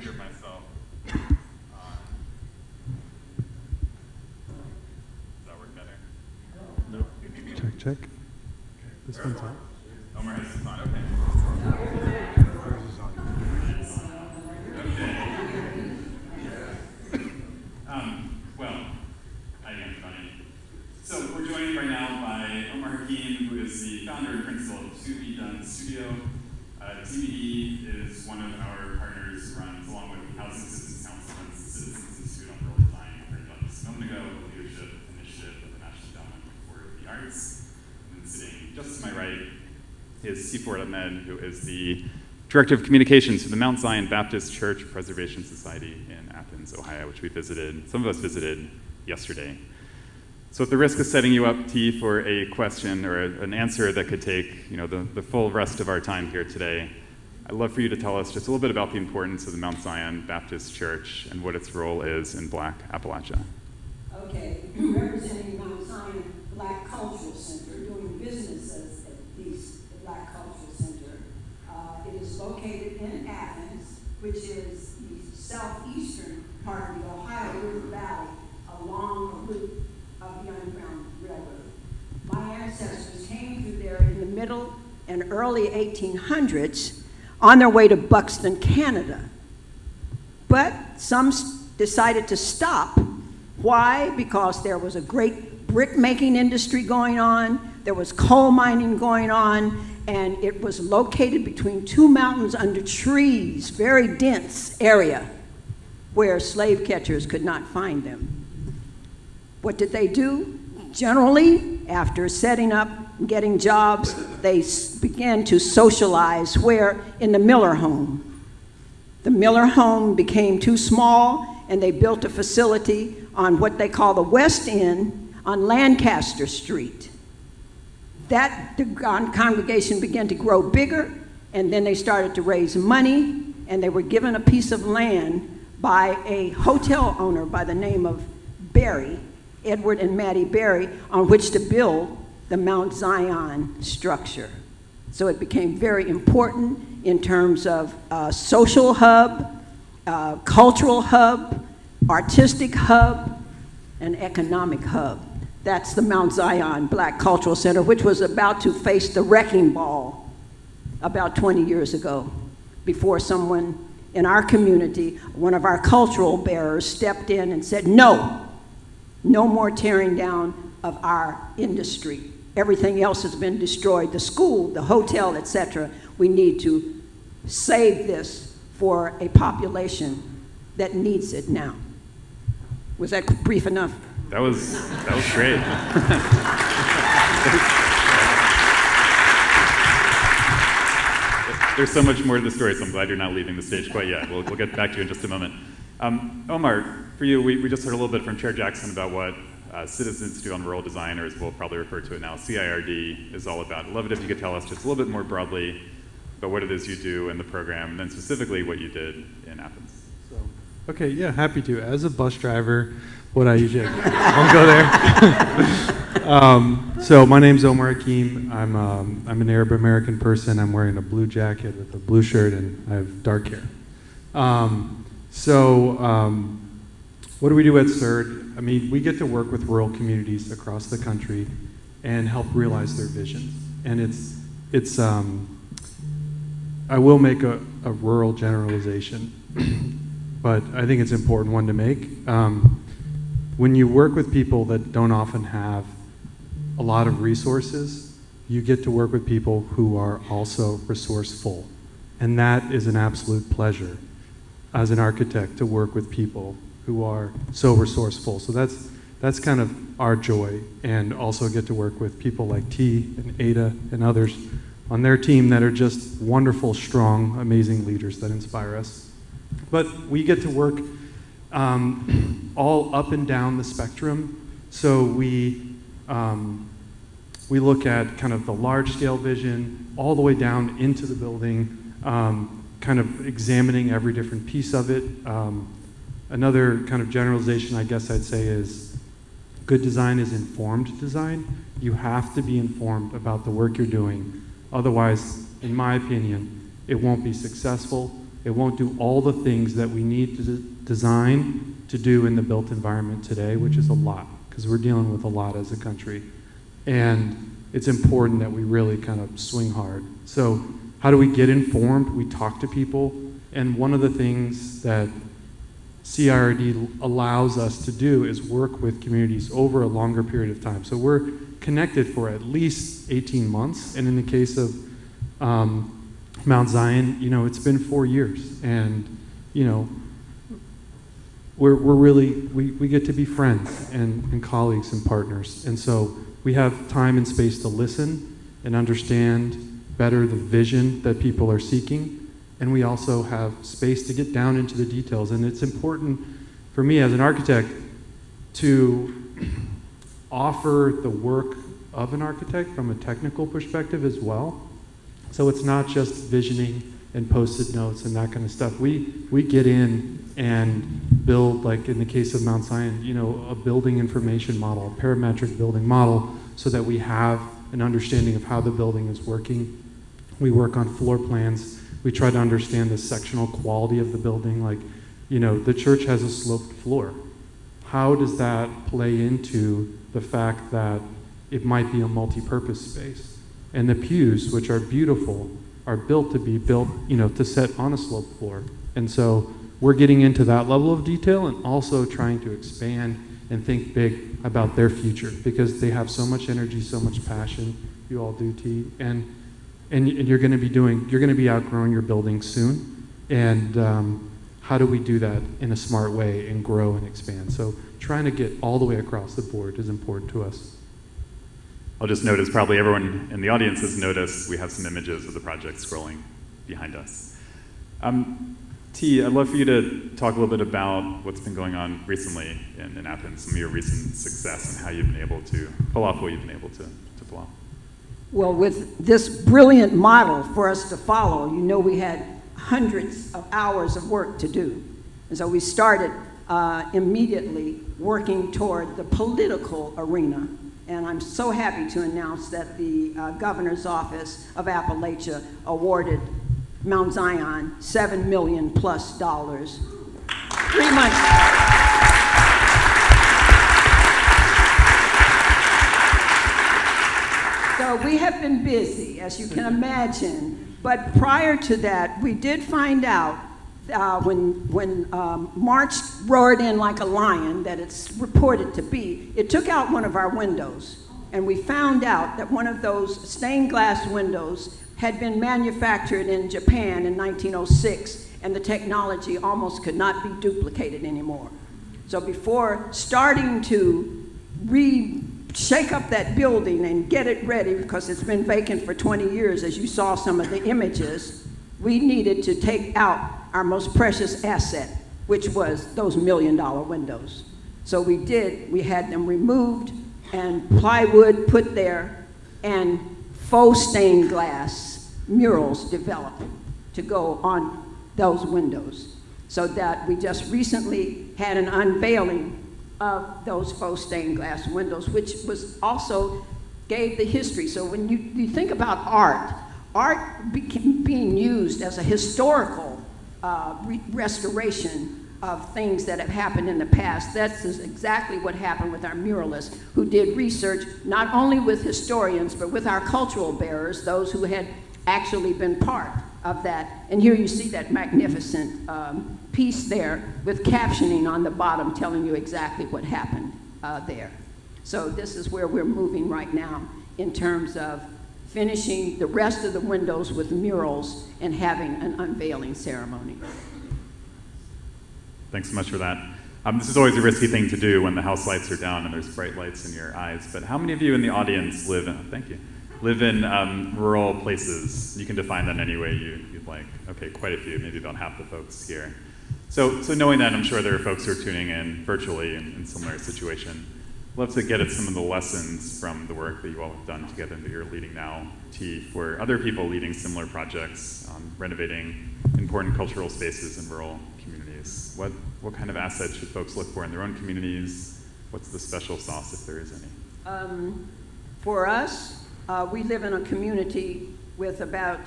hear myself. Does that work better? No. Check. This one's on. Omar has this on, okay. Well, hi again, everybody. So we're joined right now by Omar Hakeem, who is the founder and principal of To Be Done Studio. TBD is one of our partners who runs, along with Housing Assistance Council and Citizens Institute on Rural Design. I heard about this a moment ago, the leadership initiative of the National Endowment for the Arts. And sitting just to my right is T. Ford Ahmed, who is the Director of Communications for the Mount Zion Baptist Church Preservation Society in Athens, Ohio, which some of us visited yesterday. So at the risk of setting you up, T, for a question or an answer that could take the full rest of our time here today, I'd love for you to tell us just a little bit about the importance of the Mount Zion Baptist Church and what its role is in Black Appalachia. Okay, representing Mount Zion Black Cultural Center, doing businesses at the Black Cultural Center. It is located in Athens, which is the southeastern part of the Ohio River Valley, along a route of the Underground Railroad. My ancestors came through there in the middle and early 1800s on their way to Buxton, Canada. But some decided to stop. Why? Because there was a great brick making industry going on, there was coal mining going on, and it was located between two mountains under trees, very dense area where slave catchers could not find them. What did they do? Generally, after setting up and getting jobs, they began to socialize where? In the Miller home. The Miller home became too small, and they built a facility on what they call the West End on Lancaster Street. The congregation began to grow bigger, and then they started to raise money, and they were given a piece of land by a hotel owner by the name of Barry Edward and Mattie Berry, on which to build the Mount Zion structure. So it became very important in terms of social hub, cultural hub, artistic hub, and economic hub. That's the Mount Zion Black Cultural Center, which was about to face the wrecking ball about 20 years ago, before someone in our community, one of our cultural bearers, stepped in and said, no, no more tearing down of our industry. Everything else has been destroyed, the school, the hotel, etc. We need to save this for a population that needs it now. Was that brief enough? That was great. There's so much more to the story, so I'm glad you're not leaving the stage quite yet. We'll get back to you in just a moment. Omar, for you, we just heard a little bit from Chair Jackson about what Citizens Institute on Rural Design, or as we'll probably refer to it now, CIRD, is all about. I'd love it if you could tell us just a little bit more broadly about what it is you do in the program, and then specifically what you did in Athens. Okay, yeah, happy to. As a bus driver, what I usually won't go there. So my name's Omar Hakeem. I'm an Arab American person. I'm wearing a blue jacket with a blue shirt, and I have dark hair. What do we do at CIRD? I mean, we get to work with rural communities across the country and help realize their visions. And it's I will make a rural generalization, but I think it's an important one to make. When you work with people that don't often have a lot of resources, you get to work with people who are also resourceful. And that is an absolute pleasure as an architect, to work with people who are so resourceful. So that's kind of our joy, and also get to work with people like T and Ada and others on their team that are just wonderful, strong, amazing leaders that inspire us. But we get to work all up and down the spectrum. So we look at kind of the large scale vision all the way down into the building, kind of examining every different piece of it. Another kind of generalization I guess I'd say is good design is informed design. You have to be informed about the work you're doing. Otherwise, in my opinion, it won't be successful. It won't do all the things that we need to design to do in the built environment today, which is a lot, because we're dealing with a lot as a country. And it's important that we really kind of swing hard. So how do we get informed? We talk to people. And one of the things that CIRD allows us to do is work with communities over a longer period of time. So we're connected for at least 18 months. And in the case of Mount Zion, it's been 4 years. And, we get to be friends and colleagues and partners. And so we have time and space to listen and understand better the vision that people are seeking. And we also have space to get down into the details. And it's important for me as an architect to offer the work of an architect from a technical perspective as well. So it's not just visioning and post-it notes and that kind of stuff. We get in and build, like in the case of Mount Zion, a building information model, a parametric building model, so that we have an understanding of how the building is working. We work on floor plans. We try to understand the sectional quality of the building. Like, the church has a sloped floor. How does that play into the fact that it might be a multi-purpose space? And the pews, which are beautiful, are built to set on a sloped floor. And so we're getting into that level of detail and also trying to expand and think big about their future, because they have so much energy, so much passion. You all do, T. And you're going to be outgrowing your building soon. And how do we do that in a smart way and grow and expand? So trying to get all the way across the board is important to us. I'll just note, as probably everyone in the audience has noticed, we have some images of the project scrolling behind us. T, I'd love for you to talk a little bit about what's been going on recently in Athens, some of your recent success and how you've been able to pull off what you've been able to pull off. Well, with this brilliant model for us to follow, we had hundreds of hours of work to do. And so we started immediately working toward the political arena. And I'm so happy to announce that the Governor's Office of Appalachia awarded Mount Zion $7 million plus. 3 months. So we have been busy, as you can imagine. But prior to that, we did find out when March roared in like a lion, that it's reported to be, it took out one of our windows. And we found out that one of those stained glass windows had been manufactured in Japan in 1906, and the technology almost could not be duplicated anymore. So before starting to shake up that building and get it ready, because it's been vacant for 20 years, as you saw some of the images, we needed to take out our most precious asset, which was those $1 million windows. So we did. We had them removed and plywood put there and faux stained glass murals developed to go on those windows. So that we just recently had an unveiling of those faux stained glass windows, which was also gave the history. So when you think about art being used as a historical restoration of things that have happened in the past, that's exactly what happened with our muralists, who did research not only with historians, but with our cultural bearers, those who had actually been part of that. And here you see that magnificent piece there with captioning on the bottom telling you exactly what happened there. So this is where we're moving right now in terms of finishing the rest of the windows with murals and having an unveiling ceremony. Thanks so much for that. This is always a risky thing to do when the house lights are down and there's bright lights in your eyes, but how many of you in the audience live in rural places? You can define that any way you'd like. Okay, quite a few, maybe about half the folks here. So knowing that, I'm sure there are folks who are tuning in virtually in similar situation. I'd love to get at some of the lessons from the work that you all have done together that you're leading now, for other people leading similar projects, renovating important cultural spaces in rural communities. What kind of assets should folks look for in their own communities? What's the special sauce, if there is any? For us, we live in a community with about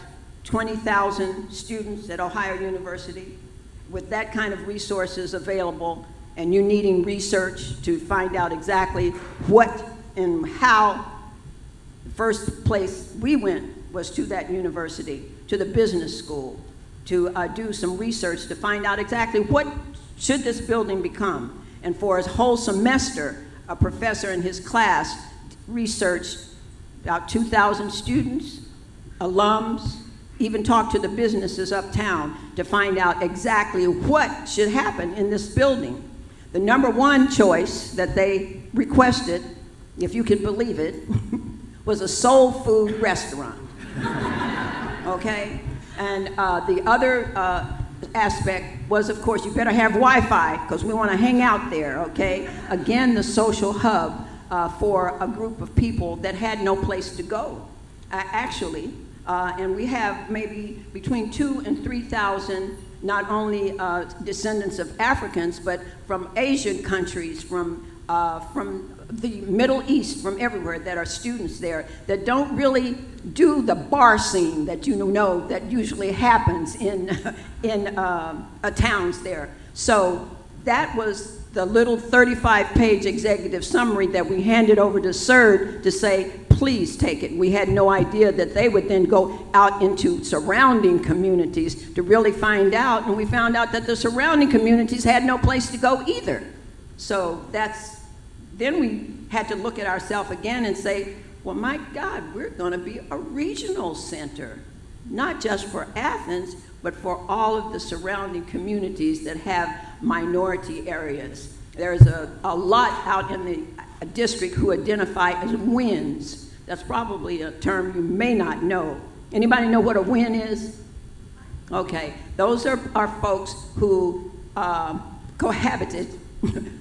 20,000 students at Ohio University. With that kind of resources available, and you needing research to find out exactly what and how, the first place we went was to that university, to the business school, to do some research to find out exactly what should this building become. And for a whole semester, a professor in his class researched about 2,000 students, alums, even talked to the businesses uptown to find out exactly what should happen in this building. The number one choice that they requested, if you can believe it, was a soul food restaurant, okay? And the other aspect was, of course, you better have Wi-Fi because we want to hang out there, okay? Again, the social hub for a group of people that had no place to go, actually. And we have maybe between 2,000 and 3,000 not only descendants of Africans, but from Asian countries, from the Middle East, from everywhere, that are students there that don't really do the bar scene that you know that usually happens in towns there. So that was the little 35-page executive summary that we handed over to CERD to say, please take it. We had no idea that they would then go out into surrounding communities to really find out, and we found out that the surrounding communities had no place to go either. So then we had to look at ourselves again and say, well, my God, we're going to be a regional center, not just for Athens, but for all of the surrounding communities that have minority areas. There's a lot out in the district who identify as WINs. That's probably a term you may not know. Anybody know what a WIN is? Okay, those are folks who cohabited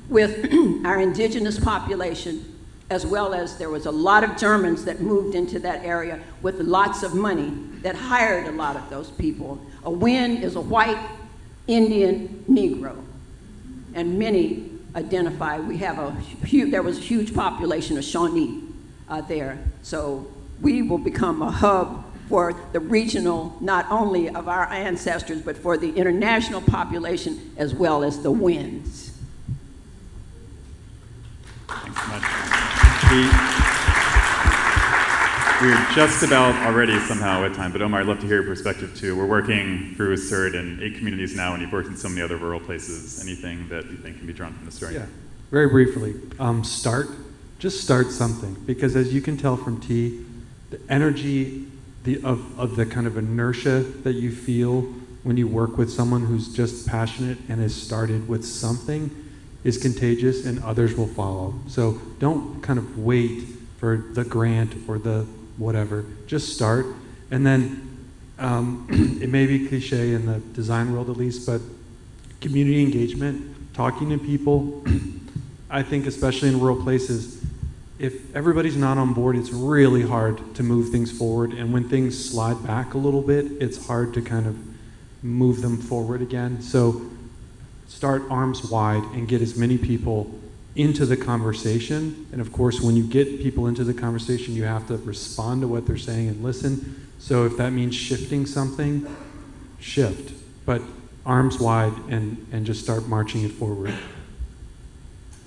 with our indigenous population, as well as there was a lot of Germans that moved into that area with lots of money that hired a lot of those people. A WIN is a white Indian Negro, and many identify, we have there was a huge population of Shawnee there. So we will become a hub for the regional, not only of our ancestors, but for the international population as well as the winds. Thanks so much. We're just about already somehow at time, but Omar, I'd love to hear your perspective too. We're working through a CERD in 8 communities now, and you've worked in so many other rural places. Anything that you think can be drawn from the story? Yeah, very briefly. Just start something, because as you can tell from T, the energy of the kind of inertia that you feel when you work with someone who's just passionate and has started with something is contagious, and others will follow. So don't kind of wait for the grant or the whatever. Just start. And then it may be cliche in the design world at least, but community engagement, talking to people, I think especially in rural places, if everybody's not on board, it's really hard to move things forward. And when things slide back a little bit, it's hard to kind of move them forward again. So start arms wide and get as many people into the conversation. And of course, when you get people into the conversation, you have to respond to what they're saying and listen. So if that means shifting something, shift. But arms wide and just start marching it forward.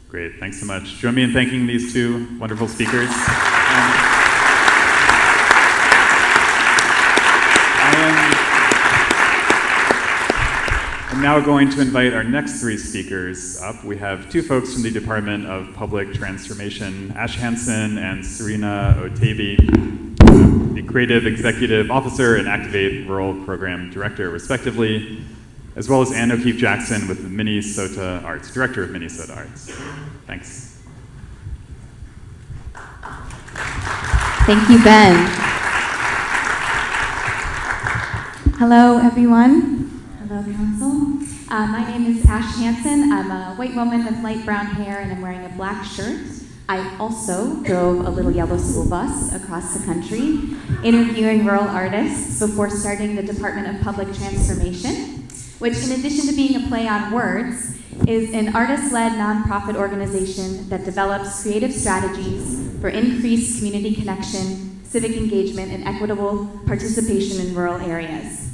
Great, thanks so much. Join me in thanking these two wonderful speakers. I'm now going to invite our next 3 speakers up. We have 2 folks from the Department of Public Transformation, Ash Hansen and Serena Otavi, the Creative Executive Officer and Activate Rural Program Director, respectively, as well as Ann O'Keefe Jackson with Minnesota Arts, Director of Minnesota Arts. Thanks. Thank you, Ben. Hello, everyone. Hello, Council. My name is Ash Hansen. I'm a white woman with light brown hair, and I'm wearing a black shirt. I also drove a little yellow school bus across the country, interviewing rural artists before starting the Department of Public Transformation, which, in addition to being a play on words, is an artist-led nonprofit organization that develops creative strategies for increased community connection, civic engagement, and equitable participation in rural areas.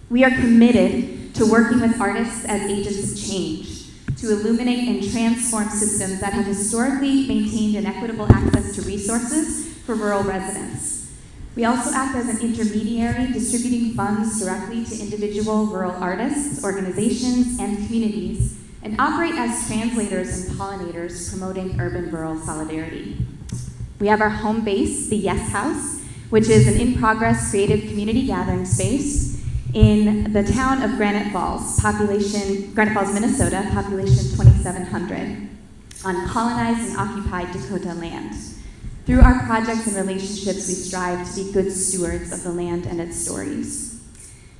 We are committed to working with artists as agents of change, to illuminate and transform systems that have historically maintained an equitable access to resources for rural residents. We also act as an intermediary, distributing funds directly to individual rural artists, organizations, and communities, and operate as translators and pollinators, promoting urban-rural solidarity. We have our home base, the Yes House, which is an in-progress creative community gathering space in the town of Granite Falls, Minnesota, population 2,700, on colonized and occupied Dakota land. Through our projects and relationships, we strive to be good stewards of the land and its stories.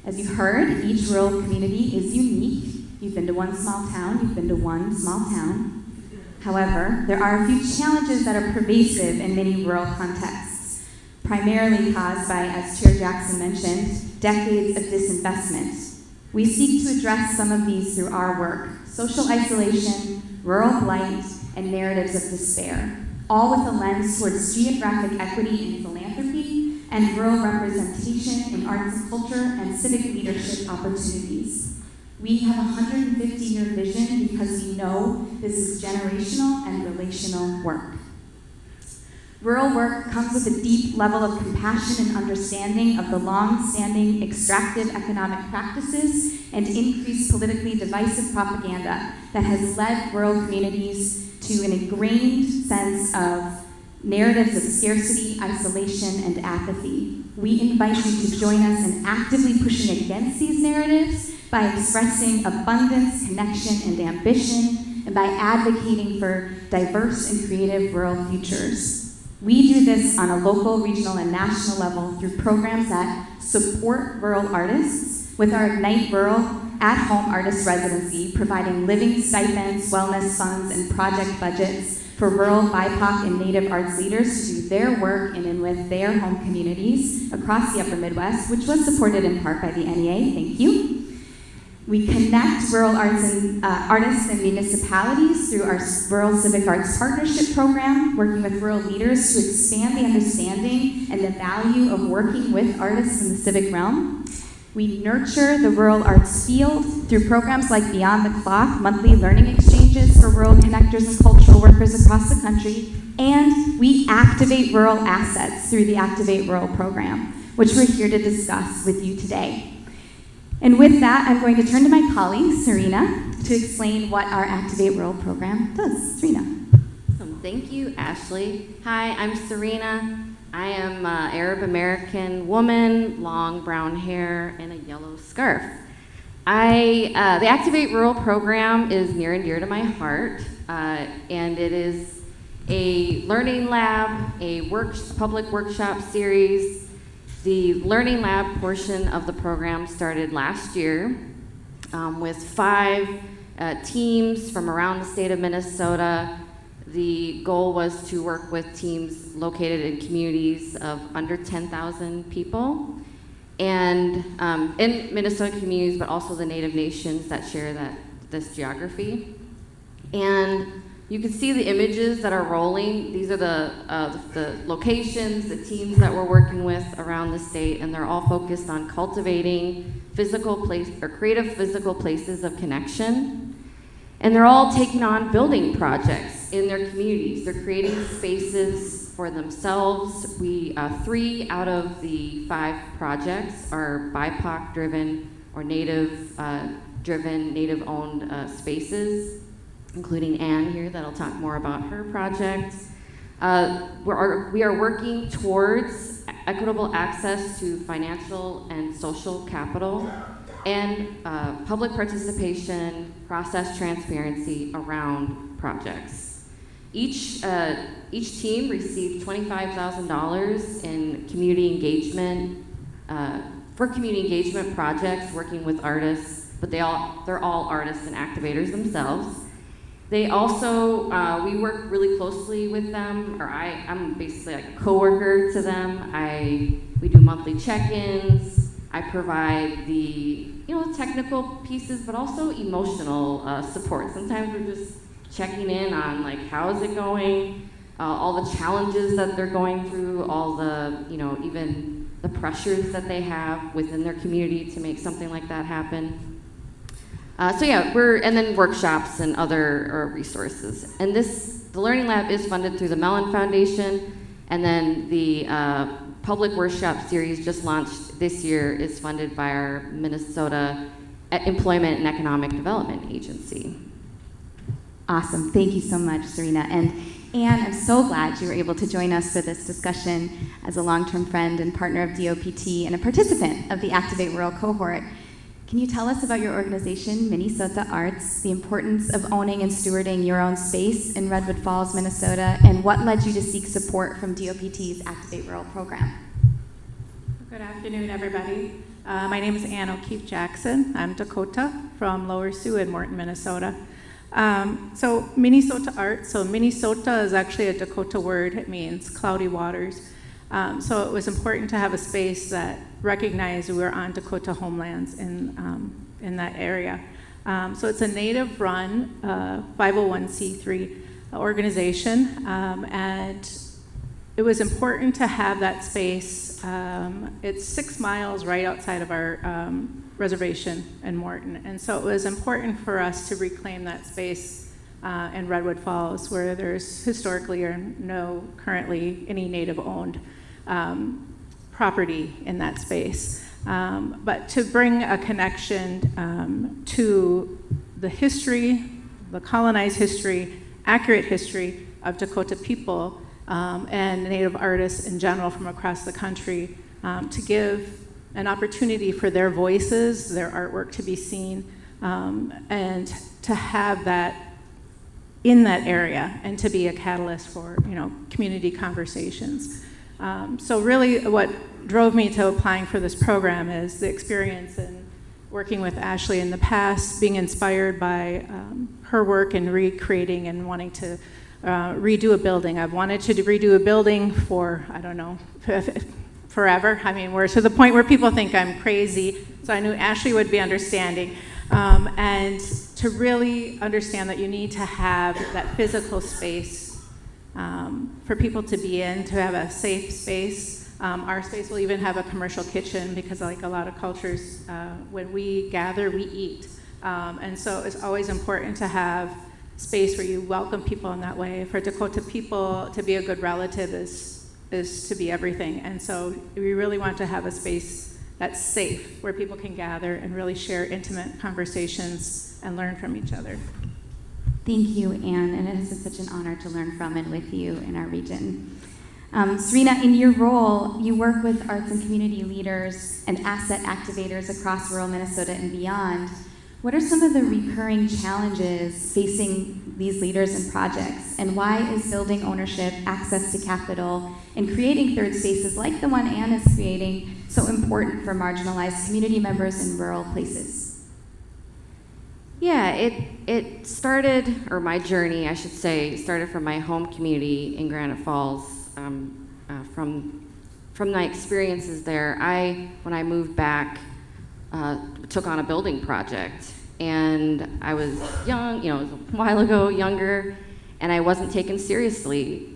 As you heard, each rural community is unique. You've been to one small town, you've been to one small town. However, there are a few challenges that are pervasive in many rural contexts, primarily caused by, as Chair Jackson mentioned, decades of disinvestment. We seek to address some of these through our work: social isolation, rural blight, and narratives of despair, all with a lens towards geographic equity and philanthropy, and rural representation in arts and culture and civic leadership opportunities. We have a 150-year vision because we know this is generational and relational work. Rural work comes with a deep level of compassion and understanding of the long-standing extractive economic practices and increased politically divisive propaganda that has led rural communities to an ingrained sense of narratives of scarcity, isolation, and apathy. We invite you to join us in actively pushing against these narratives by expressing abundance, connection, and ambition, and by advocating for diverse and creative rural futures. We do this on a local, regional, and national level through programs that support rural artists with our Ignite Rural at-home artist residency, providing living stipends, wellness funds, and project budgets for rural BIPOC and Native arts leaders to do their work in and with their home communities across the Upper Midwest, which was supported in part by the NEA. Thank you. We connect rural artists and municipalities through our Rural Civic Arts Partnership Program, working with rural leaders to expand the understanding and the value of working with artists in the civic realm. We nurture the rural arts field through programs like Beyond the Clock, monthly learning exchanges for rural connectors and cultural workers across the country. And we activate rural assets through the Activate Rural program, which we're here to discuss with you today. And with that, I'm going to turn to my colleague, Serena, to explain what our Activate Rural program does. Serena. Thank you, Ashley. Hi, I'm Serena. I am an Arab American woman, long brown hair, and a yellow scarf. The Activate Rural program is near and dear to my heart, and it is a learning lab, a public workshop series. The Learning Lab portion of the program started last year with 5 teams from around the state of Minnesota. The goal was to work with teams located in communities of under 10,000 people, and in Minnesota communities, but also the Native nations that share this geography. And you can see the images that are rolling. These are the locations, the teams that we're working with around the state, and they're all focused on cultivating creative physical places of connection. And they're all taking on building projects in their communities. They're creating spaces for themselves. 3 out of the 5 projects are BIPOC-driven or Native-driven, Native-owned spaces, including Anne here that'll talk more about her project. We are working towards equitable access to financial and social capital and public participation, process transparency around projects. Each team received $25,000 in community engagement, for community engagement projects working with artists, but they're all artists and activators themselves. They also, we work really closely with them, or I'm basically like a coworker to them. We do monthly check-ins. I provide the technical pieces, but also emotional support. Sometimes we're just checking in on like, how is it going? All the challenges that they're going through, all the, even the pressures that they have within their community to make something like that happen. And then workshops and other resources. And the Learning Lab is funded through the Mellon Foundation, and then the public workshop series just launched this year is funded by our Minnesota Employment and Economic Development Agency. Awesome, thank you so much, Serena. And Anne, I'm so glad you were able to join us for this discussion as a long-term friend and partner of DOPT and a participant of the Activate Rural cohort. Can you tell us about your organization, Minnesota Arts, the importance of owning and stewarding your own space in Redwood Falls, Minnesota, and what led you to seek support from DOPT's Activate Rural program? Good afternoon, everybody. My name is Ann O'Keefe Jackson. I'm Dakota from Lower Sioux in Morton, Minnesota. So Minnesota Arts, so Minnesota is actually a Dakota word. It means cloudy waters. So it was important to have a space that recognized we were on Dakota homelands in that area. So it's a Native-run 501c3 organization, and it was important to have that space. It's 6 miles right outside of our reservation in Morton, and so it was important for us to reclaim that space in Redwood Falls, where there's historically or no currently any Native-owned property in that space. But to bring a connection to the history, the colonized history, accurate history of Dakota people and Native artists in general from across the country, to give an opportunity for their voices, their artwork to be seen, and to have that in that area and to be a catalyst for community conversations. So really what drove me to applying for this program is the experience in working with Ashley in the past, being inspired by her work in recreating and wanting to redo a building. I've wanted to redo a building for, I don't know, forever. I mean, we're to the point where people think I'm crazy, so I knew Ashley would be understanding. And to really understand that you need to have that physical space for people to be in, to have a safe space. Our space will even have a commercial kitchen because like a lot of cultures, when we gather, we eat. And so it's always important to have space where you welcome people in that way. For Dakota people, to be a good relative is to be everything. And so we really want to have a space that's safe, where people can gather and really share intimate conversations and learn from each other. Thank you, Anne, and it has been such an honor to learn from and with you in our region. Serena, in your role, you work with arts and community leaders and asset activators across rural Minnesota and beyond. What are some of the recurring challenges facing these leaders and projects, and why is building ownership, access to capital, and creating third spaces like the one Anne is creating so important for marginalized community members in rural places? Yeah, it started, or my journey, I should say, started from my home community in Granite Falls. From my experiences there, when I moved back, took on a building project, and I was young, it was a while ago, younger, and I wasn't taken seriously.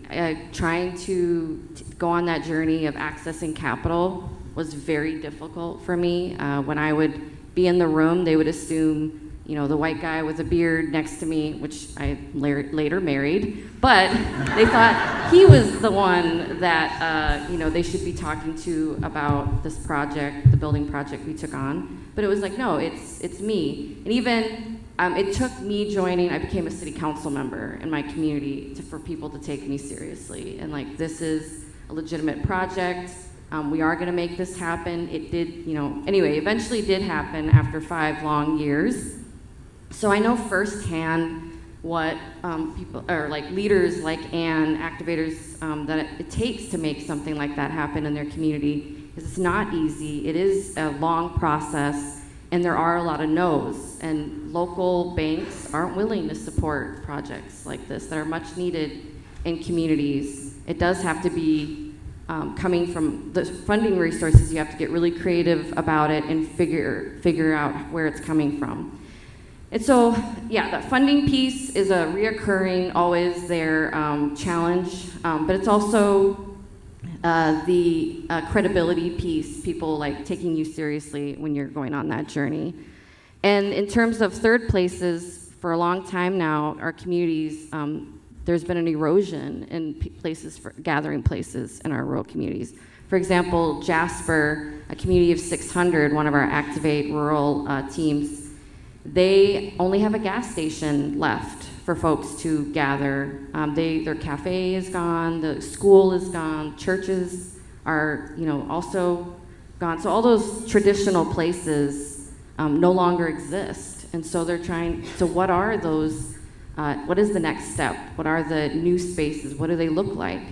Trying to go on that journey of accessing capital was very difficult for me. When I would be in the room, they would assume, the white guy with a beard next to me, which I later married, but they thought he was the one that, they should be talking to about this project, the building project we took on. But it was like, no, it's me. And even, it took me joining, I became a city council member in my community for people to take me seriously. And like, this is a legitimate project. We are gonna make this happen. It did, anyway, eventually did happen after 5 long years. So I know firsthand what people, or like leaders like Anne, activators, that it takes to make something like that happen in their community. Because it's not easy, it is a long process, and there are a lot of no's. And local banks aren't willing to support projects like this that are much needed in communities. It does have to be coming from the funding resources. You have to get really creative about it and figure out where it's coming from. And so, yeah, that funding piece is a reoccurring, always there challenge, but it's also the credibility piece, people like taking you seriously when you're going on that journey. And in terms of third places, for a long time now, our communities, there's been an erosion in places, for gathering places in our rural communities. For example, Jasper, a community of 600, one of our Activate rural teams, they only have a gas station left for folks to gather. Their cafe is gone, the school is gone, churches are, also gone. So all those traditional places no longer exist. And so they're trying, so what are those, what is the next step? What are the new spaces? What do they look like?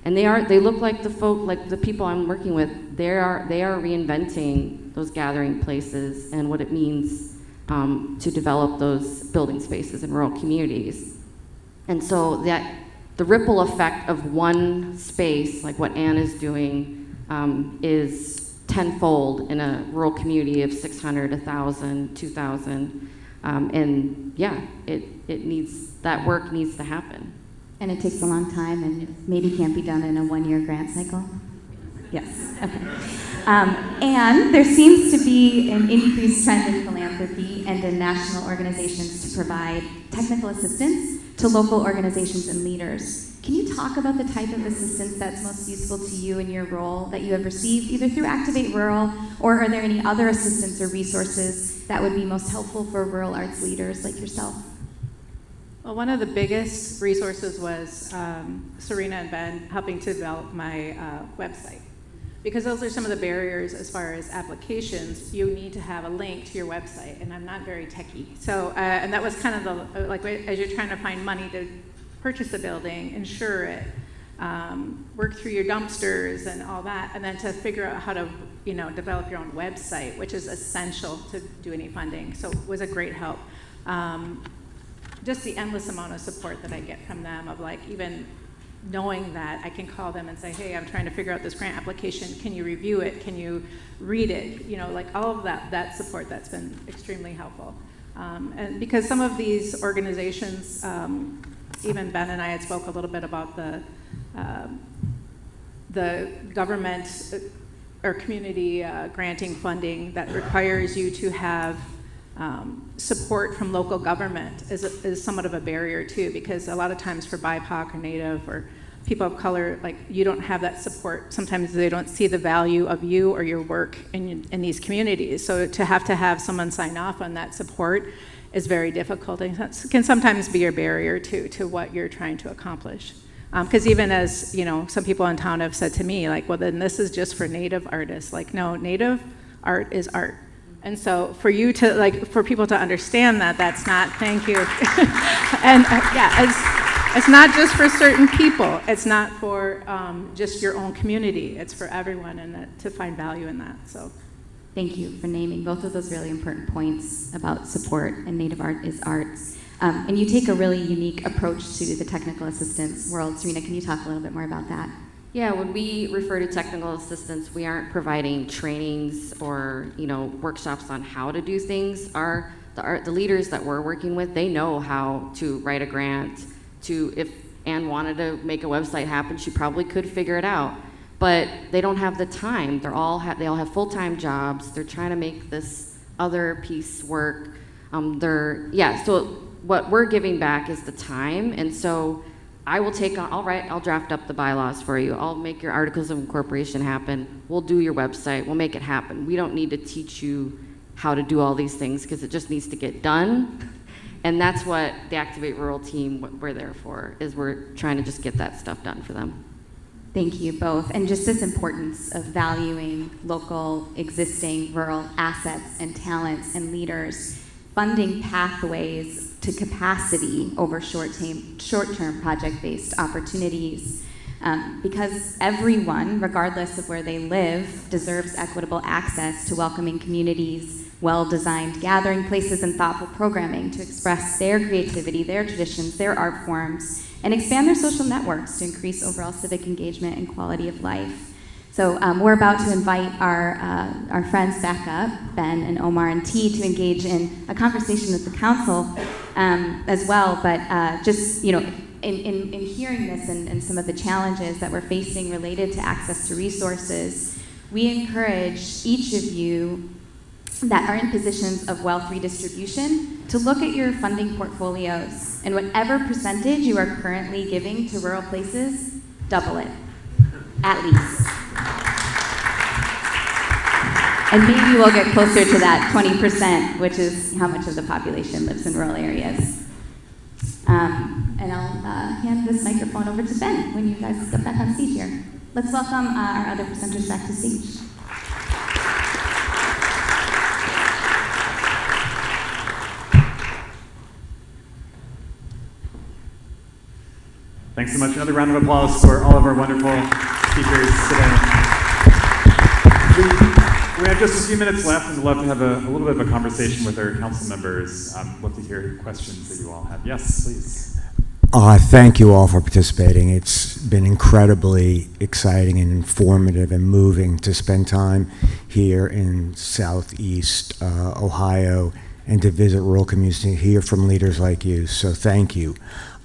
And they look like the people I'm working with, they are reinventing those gathering places and what it means to develop those building spaces in rural communities. And so that the ripple effect of one space, like what Anne is doing, is tenfold in a rural community of 600, 1,000, 2,000. And yeah, that work needs to happen. And it takes a long time and maybe can't be done in a 1-year grant cycle? Yes, okay. And there seems to be an increased trend in philanthropy and in national organizations to provide technical assistance to local organizations and leaders. Can you talk about the type of assistance that's most useful to you in your role that you have received, either through Activate Rural, or are there any other assistance or resources that would be most helpful for rural arts leaders like yourself? Well, one of the biggest resources was Serena and Ben helping to develop my website. Because those are some of the barriers as far as applications. You need to have a link to your website, and I'm not very techie. So, and that was kind of as you're trying to find money to purchase a building, insure it, work through your dumpsters and all that, and then to figure out how to, develop your own website, which is essential to do any funding. So it was a great help. Just the endless amount of support that I get from them of even knowing that I can call them and say, hey, I'm trying to figure out this grant application. Can you review it? Can you read it? You know, like all of that support, that's been extremely helpful. And because some of these organizations, even Ben and I had spoke a little bit about the government or community granting funding that requires you to have support from local government is somewhat of a barrier too, because a lot of times for BIPOC or Native or people of color, like you don't have that support. Sometimes they don't see the value of you or your work in these communities. So to have someone sign off on that support is very difficult and can sometimes be a barrier to what you're trying to accomplish. Because even as, you know, some people in town have said to me, like, well, then this is just for Native artists. Like, no, Native art is art. And so for you to, like, for people to understand that, that's not, thank you. And it's not just for certain people. It's not for just your own community. It's for everyone, and to find value in that, so. Thank you for naming both of those really important points about support and Native art is arts. And you take a really unique approach to the technical assistance world. Serena, can you talk a little bit more about that? Yeah, when we refer to technical assistance, we aren't providing trainings or, you know, workshops on how to do things. The leaders that we're working with, they know how to write a grant. If Anne wanted to make a website happen, she probably could figure it out. But they don't have the time. They all have full-time jobs. They're trying to make this other piece work. So what we're giving back is the time, and so I will I'll draft up the bylaws for you. I'll make your articles of incorporation happen. We'll do your website. We'll make it happen. We don't need to teach you how to do all these things because it just needs to get done. And that's what the Activate Rural team, what we're there for, is we're trying to just get that stuff done for them. Thank you both. And just this importance of valuing local, existing, rural assets and talents and leaders, funding pathways to capacity over short-term project-based opportunities, because everyone, regardless of where they live, deserves equitable access to welcoming communities, well-designed gathering places, and thoughtful programming to express their creativity, their traditions, their art forms, and expand their social networks to increase overall civic engagement and quality of life. So we're about to invite our friends back up, Ben and Omar and T, to engage in a conversation with the council as well. But just, you know, in hearing this and some of the challenges that we're facing related to access to resources, we encourage each of you that are in positions of wealth redistribution to look at your funding portfolios, and whatever percentage you are currently giving to rural places, double it, at least. And maybe we'll get closer to that 20%, which is how much of the population lives in rural areas. And I'll hand this microphone over to Ben when you guys step back on stage here. Let's welcome our other presenters back to stage. Thanks so much. Another round of applause for all of our wonderful speakers today. We have just a few minutes left, and we'd love to have a little bit of a conversation with our council members. Love to hear questions that you all have. Yes, please. Thank you all for participating. It's been incredibly exciting and informative and moving to spend time here in Southeast Ohio and to visit rural communities and hear from leaders like you. So thank you.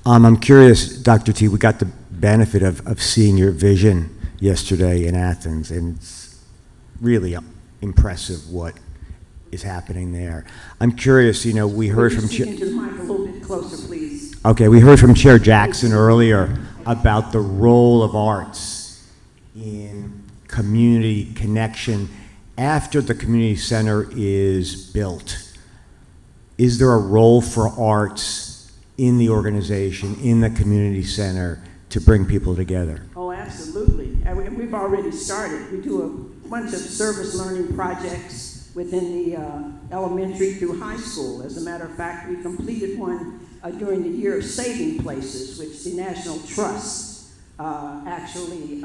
I'm curious, Dr. T, we got the benefit of seeing your vision yesterday in Athens, and it's really impressive what is happening there. I'm curious, you know, we heard from Speak into the mic a little bit closer, please. Okay, we heard from Chair Jackson earlier about the role of arts in community connection after the community center is built. Is there a role for arts in the organization, in the community center, to bring people together? Oh, absolutely. And we've already started. We do a bunch of service learning projects within the elementary through high school. As a matter of fact, we completed one during the year of saving places, which the National Trust actually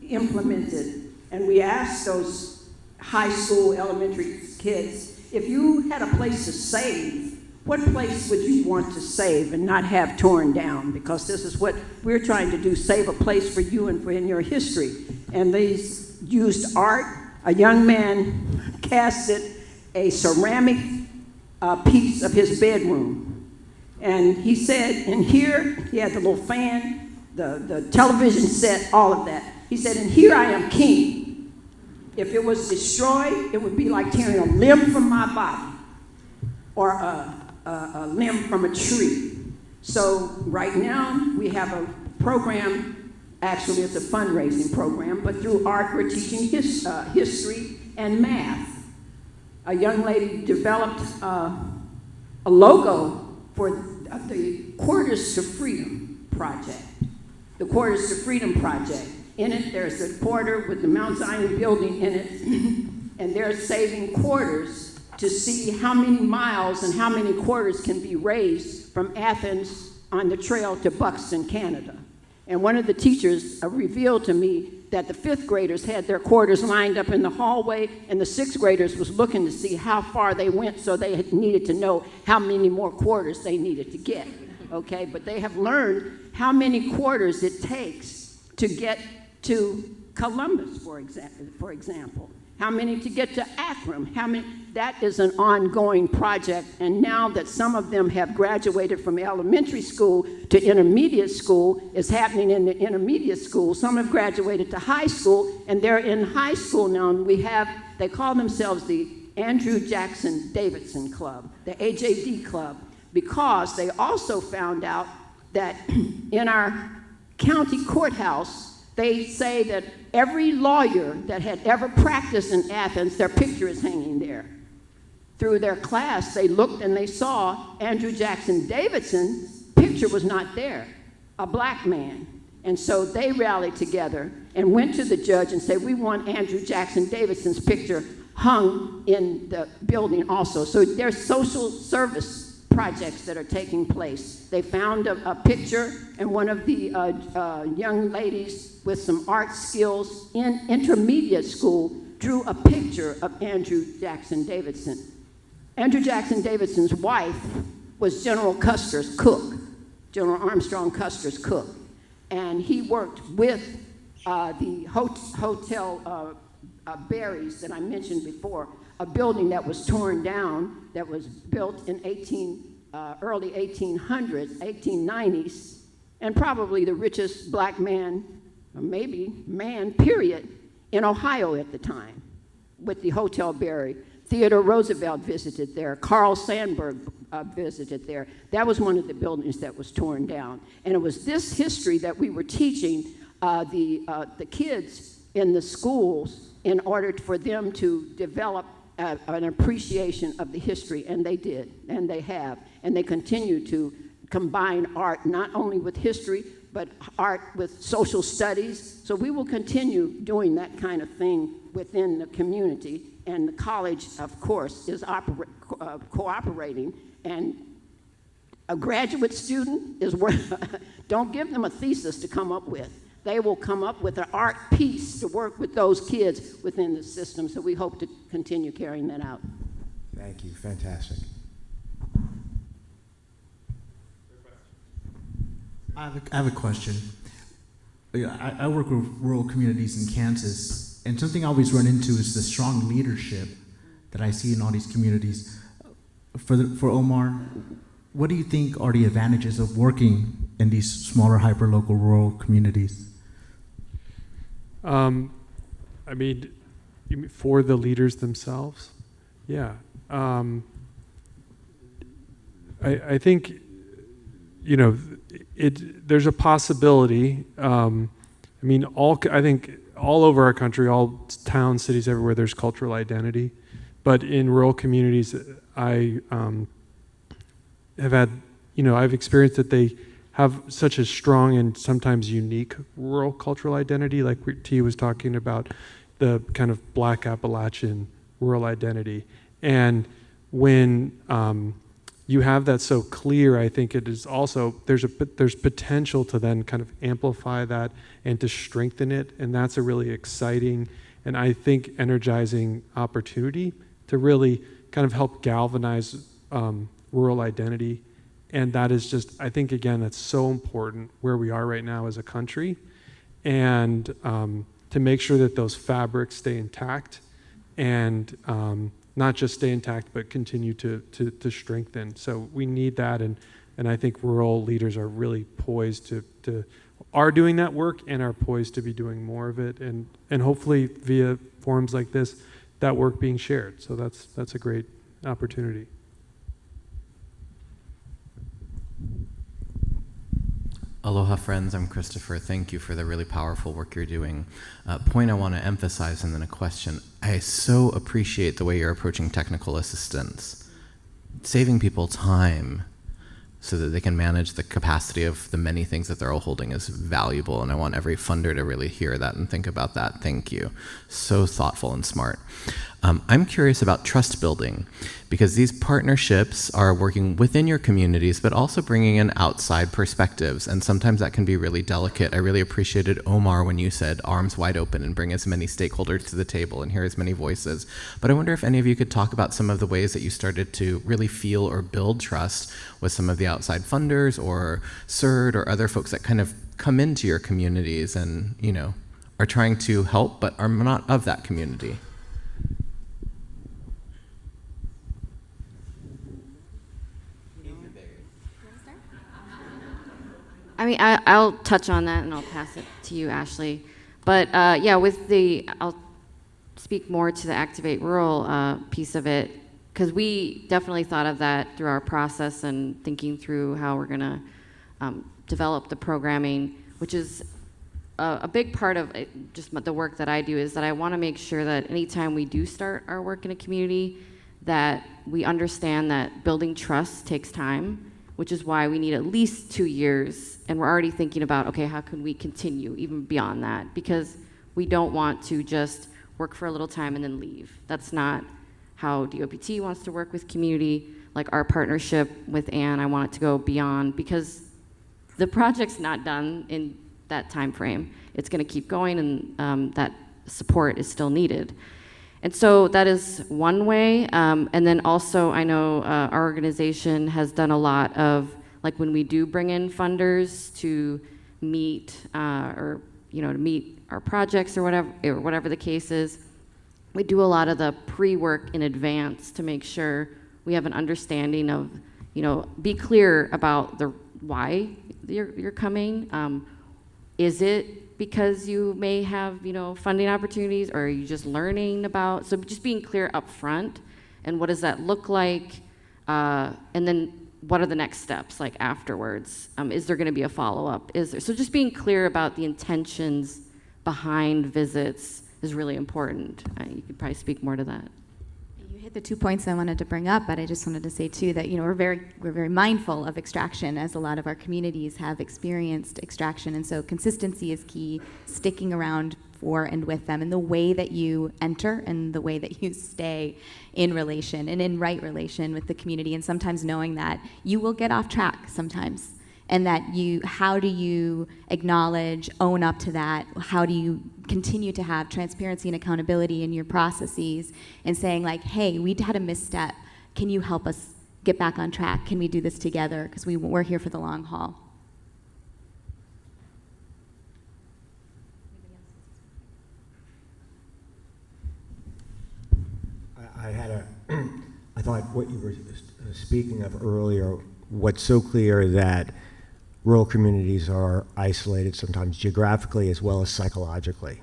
implemented. And we asked those high school, elementary kids, if you had a place to save, what place would you want to save and not have torn down? Because this is what we're trying to do, save a place for you and for in your history. And these used art. A young man casted a ceramic piece of his bedroom. And he said, and here, he had the little fan, the television set, all of that. He said, and here I am king. If it was destroyed, it would be like tearing a limb from my body or a limb from a tree. So right now, we have a program, actually it's a fundraising program, but through art we're teaching history and math. A young lady developed a logo for the Quarters to Freedom Project. The Quarters to Freedom Project. In it, there's a quarter with the Mount Zion building in it, and they're saving quarters to see how many miles and how many quarters can be raised from Athens on the trail to Buxton, Canada. And one of the teachers revealed to me that the 5th graders had their quarters lined up in the hallway, and the 6th graders was looking to see how far they went, so they needed to know how many more quarters they needed to get, okay? But they have learned how many quarters it takes to get to Columbus, for example. How many to get to Akron? How many? That is an ongoing project, and now that some of them have graduated from elementary school to intermediate school, it's happening in the intermediate school. Some have graduated to high school, and they're in high school now, and they call themselves the Andrew Jackson Davidson Club, the AJD Club, because they also found out that in our county courthouse, they say that every lawyer that had ever practiced in Athens, their picture is hanging there. Through their class, they looked and they saw Andrew Jackson Davidson's picture was not there, a black man. And so they rallied together and went to the judge and said, we want Andrew Jackson Davidson's picture hung in the building also. So there's social service projects that are taking place. They found a picture, and one of the young ladies with some art skills in intermediate school drew a picture of Andrew Jackson Davidson. Andrew Jackson Davidson's wife was General Custer's cook, General Armstrong Custer's cook, and he worked with the hotel Berries that I mentioned before, a building that was torn down, that was built in early 1800s, 1890s, and probably the richest black man, or maybe man, period, in Ohio at the time, with the Hotel Berry. Theodore Roosevelt visited there. Carl Sandburg visited there. That was one of the buildings that was torn down. And it was this history that we were teaching the kids in the schools in order for them to develop an appreciation of the history, and they did, and they have, and they continue to combine art not only with history, but art with social studies. So we will continue doing that kind of thing within the community, and the college, of course, is cooperating, and a graduate student is don't give them a thesis to come up with. They will come up with an art piece to work with those kids within the system, so we hope to continue carrying that out. Thank you, fantastic. I have a question. I work with rural communities in Kansas, and something I always run into is the strong leadership that I see in all these communities. For Omar, what do you think are the advantages of working in these smaller, hyper-local rural communities? I mean, you mean for the leaders themselves? Yeah. I think, you know, there's a possibility. I mean, I think all over our country, all towns, cities, everywhere, there's cultural identity. But in rural communities, I have had, you know, I've experienced that they have such a strong and sometimes unique rural cultural identity, like T was talking about, the kind of Black Appalachian rural identity. And when you have that so clear, I think it is also, there's potential to then kind of amplify that and to strengthen it, and that's a really exciting and I think energizing opportunity to really kind of help galvanize rural identity. And that is just, I think, again, that's so important where we are right now as a country. And to make sure that those fabrics stay intact and not just stay intact, but continue to strengthen. So we need that. And I think rural leaders are really poised are doing that work and are poised to be doing more of it. And hopefully via forums like this, that work being shared. So that's a great opportunity. Aloha friends, I'm Christopher. Thank you for the really powerful work you're doing. Point I want to emphasize and then a question. I so appreciate the way you're approaching technical assistance. Saving people time so that they can manage the capacity of the many things that they're all holding is valuable, and I want every funder to really hear that and think about that. Thank you. So thoughtful and smart. I'm curious about trust building, because these partnerships are working within your communities, but also bringing in outside perspectives, and sometimes that can be really delicate. I really appreciated, Omar, when you said arms wide open and bring as many stakeholders to the table and hear as many voices. But I wonder if any of you could talk about some of the ways that you started to really feel or build trust with some of the outside funders or CERD or other folks that kind of come into your communities and, you know, are trying to help but are not of that community. I mean, I'll touch on that and I'll pass it to you, Ashley. But yeah, I'll speak more to the Activate Rural piece of it, because we definitely thought of that through our process and thinking through how we're gonna develop the programming, which is a big part of just the work that I do, is that I wanna make sure that anytime we do start our work in a community, that we understand that building trust takes time, which is why we need at least 2 years. And we're already thinking about, okay, how can we continue even beyond that? Because we don't want to just work for a little time and then leave. That's not how DOPT wants to work with community. Like our partnership with Ann, I want it to go beyond, because the project's not done in that time frame. It's gonna keep going, and that support is still needed. And so that is one way. And then also, I know our organization has done a lot of, like when we do bring in funders to meet, or to meet our projects or whatever the case is, we do a lot of the pre-work in advance to make sure we have an understanding of, be clear about the why you're coming. Is it because you may have, funding opportunities, or are you just learning about? So just being clear up front, and what does that look like? And then what are the next steps like afterwards? Is there gonna be a follow-up? So just being clear about the intentions behind visits is really important. You could probably speak more to that. You hit the 2 points I wanted to bring up, but I just wanted to say too that we're very mindful of extraction, as a lot of our communities have experienced extraction, and so consistency is key. Sticking around for and with them, and the way that you enter and the way that you stay in relation and in right relation with the community, and sometimes knowing that you will get off track sometimes, and that how do you acknowledge, own up to that? How do you continue to have transparency and accountability in your processes, and saying like, hey, we had a misstep. Can you help us get back on track? Can we do this together? Because we're here for the long haul. I thought what you were speaking of earlier, what's so clear that rural communities are isolated sometimes geographically as well as psychologically.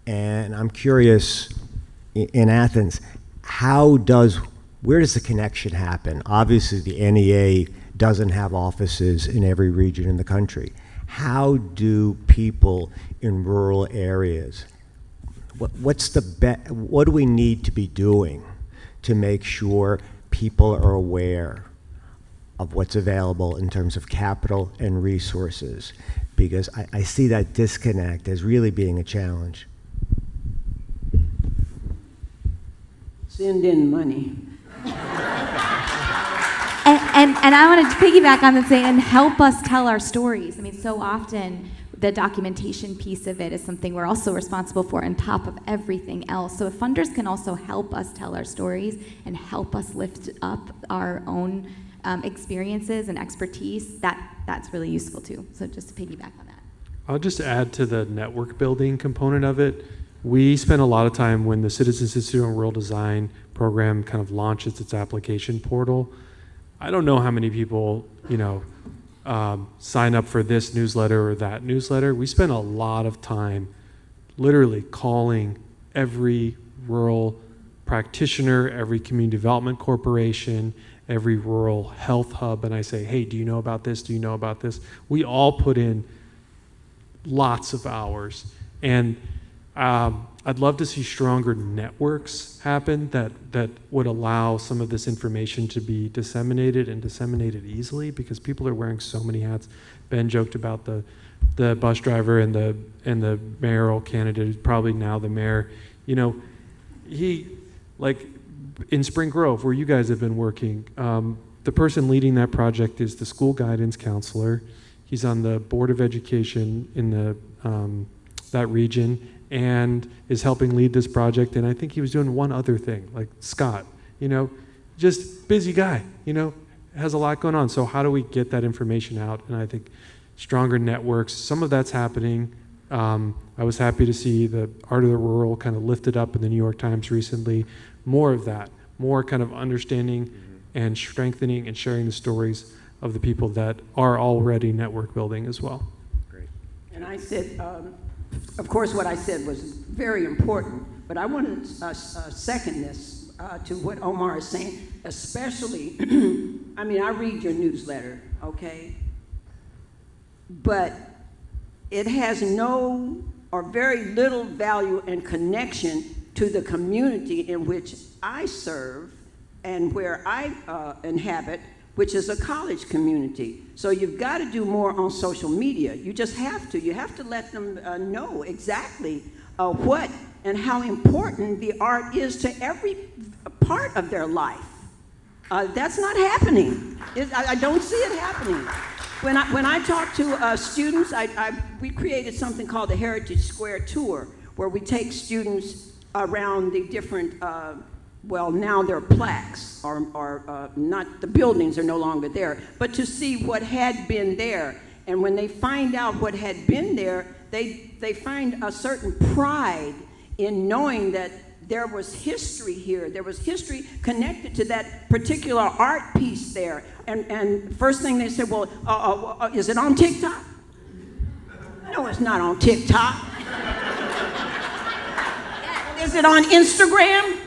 And I'm curious, in Athens, where does the connection happen? Obviously the NEA doesn't have offices in every region in the country. How do people in rural areas, what do we need to be doing to make sure people are aware of what's available in terms of capital and resources? Because I see that disconnect as really being a challenge. Send in money. And I want to piggyback on that, saying, and help us tell our stories. I mean, so often the documentation piece of it is something we're also responsible for on top of everything else. So if funders can also help us tell our stories and help us lift up our own experiences and expertise, that's really useful too. So just to piggyback on that. I'll just add to the network building component of it. We spend a lot of time when the Citizens Institute on Rural Design program kind of launches its application portal. I don't know how many people, sign up for this newsletter or that newsletter. We spend a lot of time literally calling every rural practitioner, every community development corporation, every rural health hub, and I say, hey, do you know about this? Do you know about this? We all put in lots of hours. And I'd love to see stronger networks happen that would allow some of this information to be disseminated and disseminated easily, because people are wearing so many hats. Ben joked about the bus driver and the mayoral candidate, who's probably now the mayor. He, like in Spring Grove, where you guys have been working, the person leading that project is the school guidance counselor. He's on the Board of Education in that region and is helping lead this project. And I think he was doing one other thing, like Scott, just busy guy, has a lot going on. So how do we get that information out? And I think stronger networks, some of that's happening. I was happy to see the Art of the Rural kind of lifted up in the New York Times recently. More of that, more kind of understanding and strengthening and sharing the stories of the people that are already network building as well. Great. And I said, of course, what I said was very important, but I want to second this to what Omar is saying, especially, I mean, I read your newsletter, okay? But it has no or very little value and connection to the community in which I serve and where I inhabit, which is a college community. So you've got to do more on social media. You just have to. You have to let them know exactly what and how important the art is to every part of their life. That's not happening. I don't see it happening. When I talk to students, we created something called the Heritage Square Tour, where we take students around the different, well, now they're plaques, or not, the buildings are no longer there, but to see what had been there. And when they find out what had been there, they find a certain pride in knowing that there was history here. There was history connected to that particular art piece there. And first thing they said, well, is it on TikTok? No, it's not on TikTok. Is it on Instagram?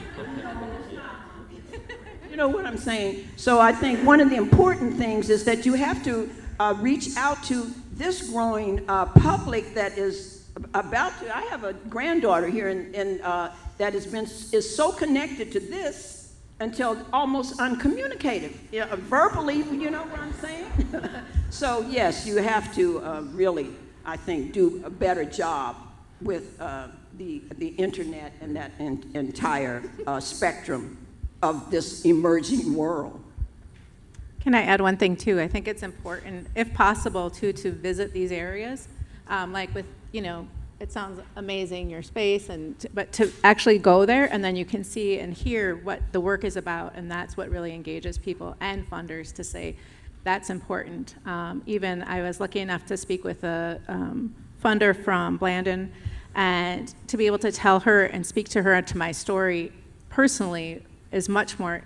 You know what I'm saying? So I think one of the important things is that you have to reach out to this growing public that is about to. I have a granddaughter here that is so connected to this until almost uncommunicative, verbally, you know what I'm saying? So yes, you have to really, I think, do a better job with the internet and that entire spectrum of this emerging world. Can I add one thing too? I think it's important, if possible, to visit these areas, like with, it sounds amazing, your space, but to actually go there, and then you can see and hear what the work is about, and that's what really engages people and funders to say, that's important. Even I was lucky enough to speak with a funder from Blandon, and to be able to tell her and speak to her to my story personally is much more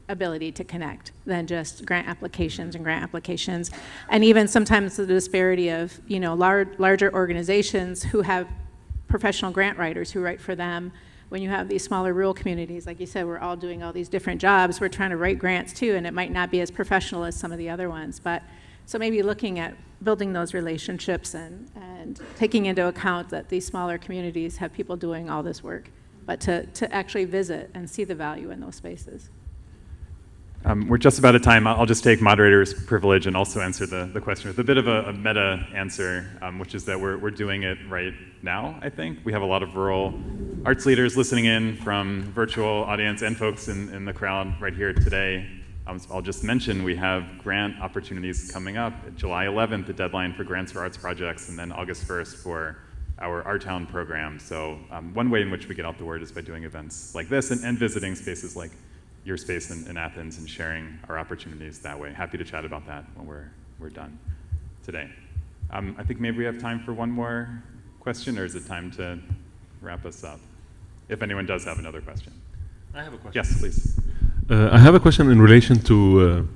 ability to connect than just grant applications. And even sometimes the disparity of, larger organizations who have professional grant writers who write for them. When you have these smaller rural communities, like you said, we're all doing all these different jobs. We're trying to write grants too, and it might not be as professional as some of the other ones. But so maybe looking at building those relationships and taking into account that these smaller communities have people doing all this work, but to actually visit and see the value in those spaces. We're just about at time. I'll just take moderator's privilege and also answer the question with a bit of a meta answer, which is that we're doing it right now, I think. We have a lot of rural arts leaders listening in from virtual audience and folks in the crowd right here today. I'll just mention we have grant opportunities coming up. July 11th, the deadline for grants for arts projects, and then August 1st for our Our Town program. So one way in which we get out the word is by doing events like this and visiting spaces like your space in Athens and sharing our opportunities that way. Happy to chat about that when we're done today. I think maybe we have time for one more question, or is it time to wrap us up? If anyone does have another question. I have a question. Yes, please. I have a question in relation to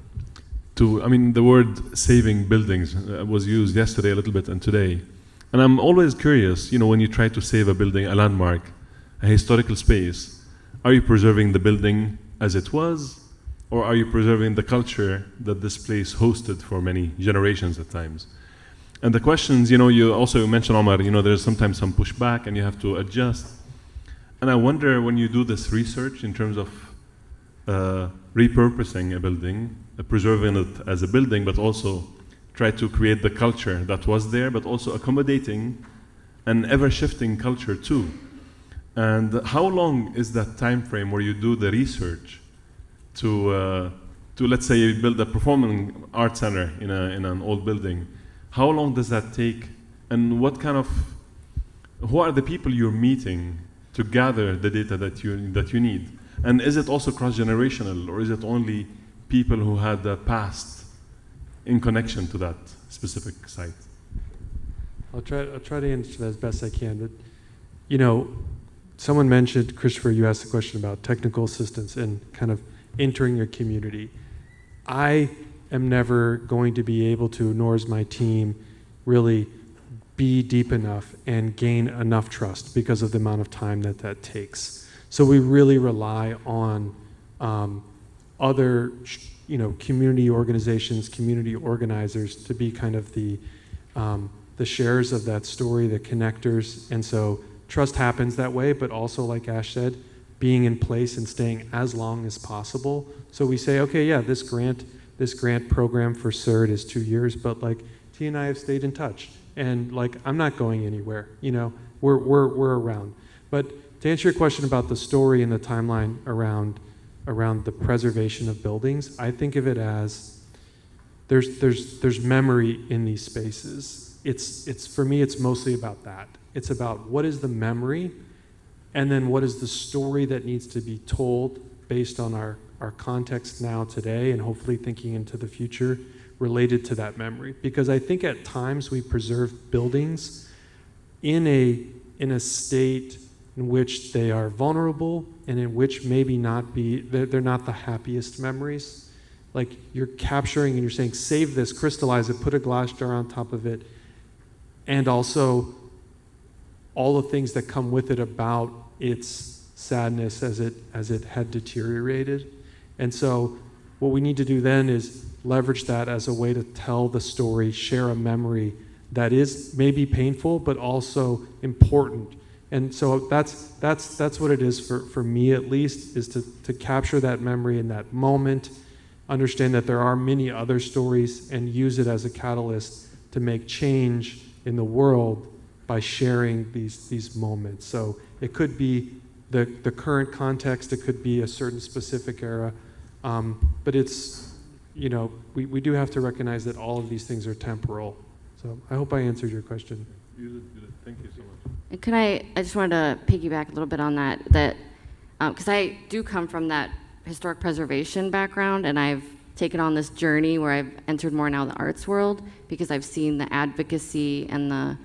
I mean, the word saving buildings was used yesterday a little bit and today. And I'm always curious, you know, when you try to save a building, a landmark, a historical space, are you preserving the building as it was, or are you preserving the culture that this place hosted for many generations at times? And the questions, you know, you also mentioned, Omar, you know, there's sometimes some pushback and you have to adjust. And I wonder, when you do this research in terms of repurposing a building, preserving it as a building, but also try to create the culture that was there, but also accommodating an ever-shifting culture too. And how long is that time frame where you do the research to let's say, you build a performing arts center in an old building? How long does that take? And who are the people you're meeting to gather the data that you need? And is it also cross-generational, or is it only people who had the past in connection to that specific site? I'll try to answer that as best I can. But, you know, someone mentioned, Christopher, you asked a question about technical assistance and kind of entering your community. I am never going to be able to, nor is my team, really be deep enough and gain enough trust because of the amount of time that takes. So we really rely on other, you know, community organizations, community organizers to be kind of the sharers of that story, the connectors. And so trust happens that way, but also, like Ash said, being in place and staying as long as possible. So we say, okay, yeah, this grant program for CERT is 2 years, but like T and I have stayed in touch, and like I'm not going anywhere. You know, we're around. But to answer your question about the story and the timeline around the preservation of buildings, I think of it as there's memory in these spaces. It's for me, it's mostly about that. It's about what is the memory, and then what is the story that needs to be told based on our context now today, and hopefully thinking into the future related to that memory. Because I think at times we preserve buildings in a state in which they are vulnerable and in which maybe they're not the happiest memories. Like you're capturing and you're saying, save this, crystallize it, put a glass jar on top of it, and also all the things that come with it about its sadness as it had deteriorated. And so what we need to do then is leverage that as a way to tell the story, share a memory that is maybe painful, but also important. And so that's what it is for me, at least, is to capture that memory in that moment, understand that there are many other stories, and use it as a catalyst to make change in the world by sharing these moments. So it could be the current context, it could be a certain specific era, but it's, you know, we do have to recognize that all of these things are temporal. So I hope I answered your question. You did. Thank you so much. Can I just wanted to piggyback a little bit on that because I do come from that historic preservation background, and I've taken on this journey where I've entered more now the arts world because I've seen the advocacy and the,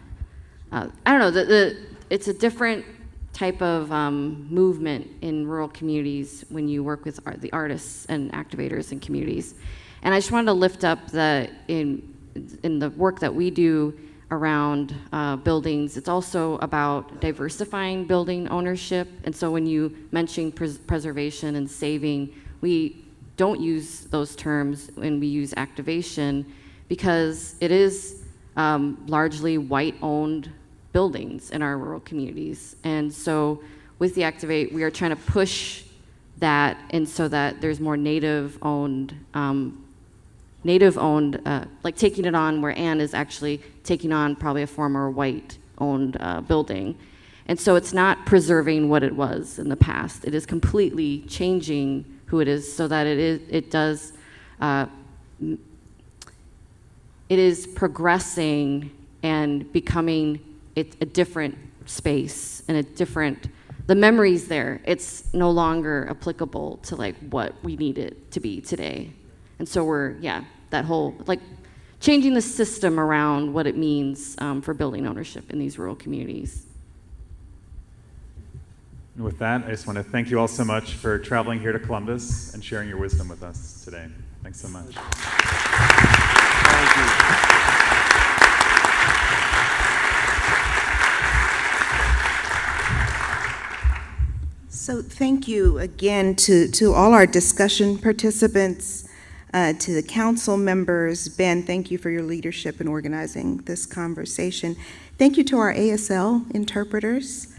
I don't know, it's a different type of movement in rural communities when you work with the artists and activators in communities. And I just wanted to lift up in the work that we do around buildings, it's also about diversifying building ownership. And so when you mention preservation and saving, we don't use those terms when we use activation because it is largely white-owned buildings in our rural communities. And so with the Activate, we are trying to push that, and so that there's more native-owned, like taking it on where Anne is actually taking on probably a former white-owned building. And so it's not preserving what it was in the past. It is completely changing who it is so that it is progressing and becoming a different space and a different the memory's there. It's no longer applicable to like what we need it to be today. And so that whole, like, changing the system around what it means for building ownership in these rural communities. And with that, I just want to thank you all so much for traveling here to Columbus and sharing your wisdom with us today. Thanks so much. Thank you. So thank you again to all our discussion participants, to the council members. Ben, thank you for your leadership in organizing this conversation. Thank you to our ASL interpreters.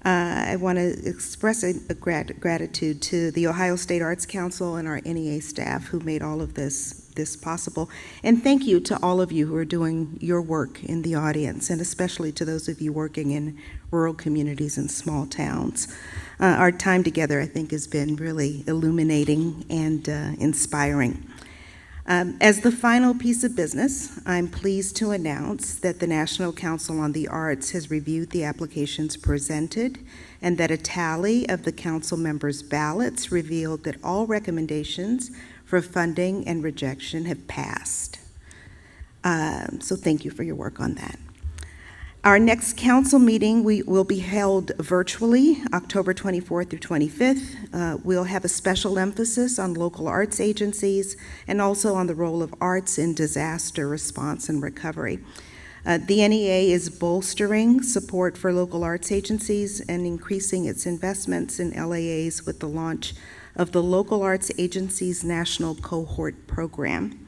I want to express a gratitude to the Ohio State Arts Council and our NEA staff who made all of this possible. And thank you to all of you who are doing your work in the audience, and especially to those of you working in rural communities and small towns. Our time together, I think, has been really illuminating and inspiring. As the final piece of business, I'm pleased to announce that the National Council on the Arts has reviewed the applications presented, and that a tally of the council members' ballots revealed that all recommendations for funding and rejection have passed. So thank you for your work on that. Our next council meeting will be held virtually, October 24th through 25th. We'll have a special emphasis on local arts agencies and also on the role of arts in disaster response and recovery. The NEA is bolstering support for local arts agencies and increasing its investments in LAAs with the launch of the Local Arts Agencies National Cohort Program.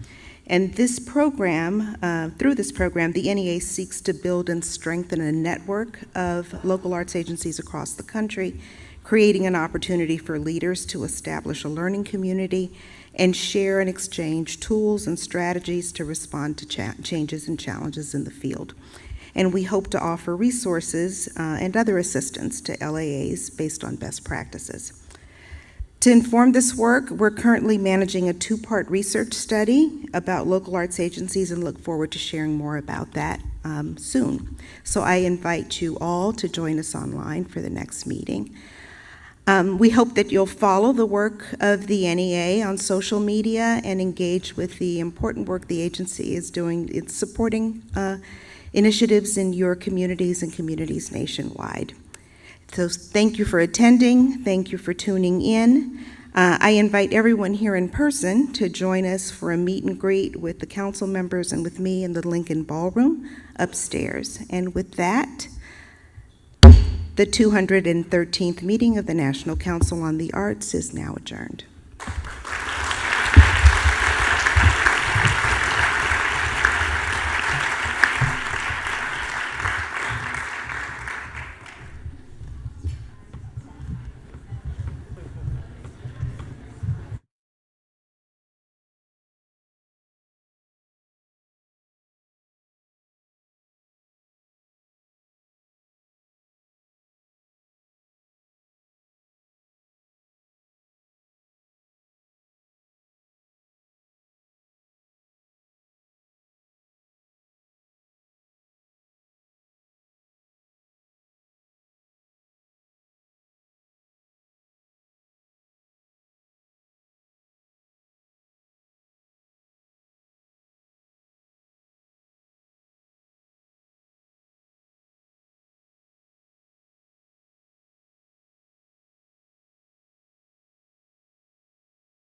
And this program, through this program, the NEA seeks to build and strengthen a network of local arts agencies across the country, creating an opportunity for leaders to establish a learning community and share and exchange tools and strategies to respond to changes and challenges in the field. And we hope to offer resources and other assistance to LAAs based on best practices. To inform this work, we're currently managing a 2-part research study about local arts agencies and look forward to sharing more about that soon. So I invite you all to join us online for the next meeting. We hope that you'll follow the work of the NEA on social media and engage with the important work the agency is doing in supporting initiatives in your communities and communities nationwide. So thank you for attending. Thank you for tuning in. I invite everyone here in person to join us for a meet and greet with the council members and with me in the Lincoln Ballroom upstairs. And with that, the 213th meeting of the National Council on the Arts is now adjourned.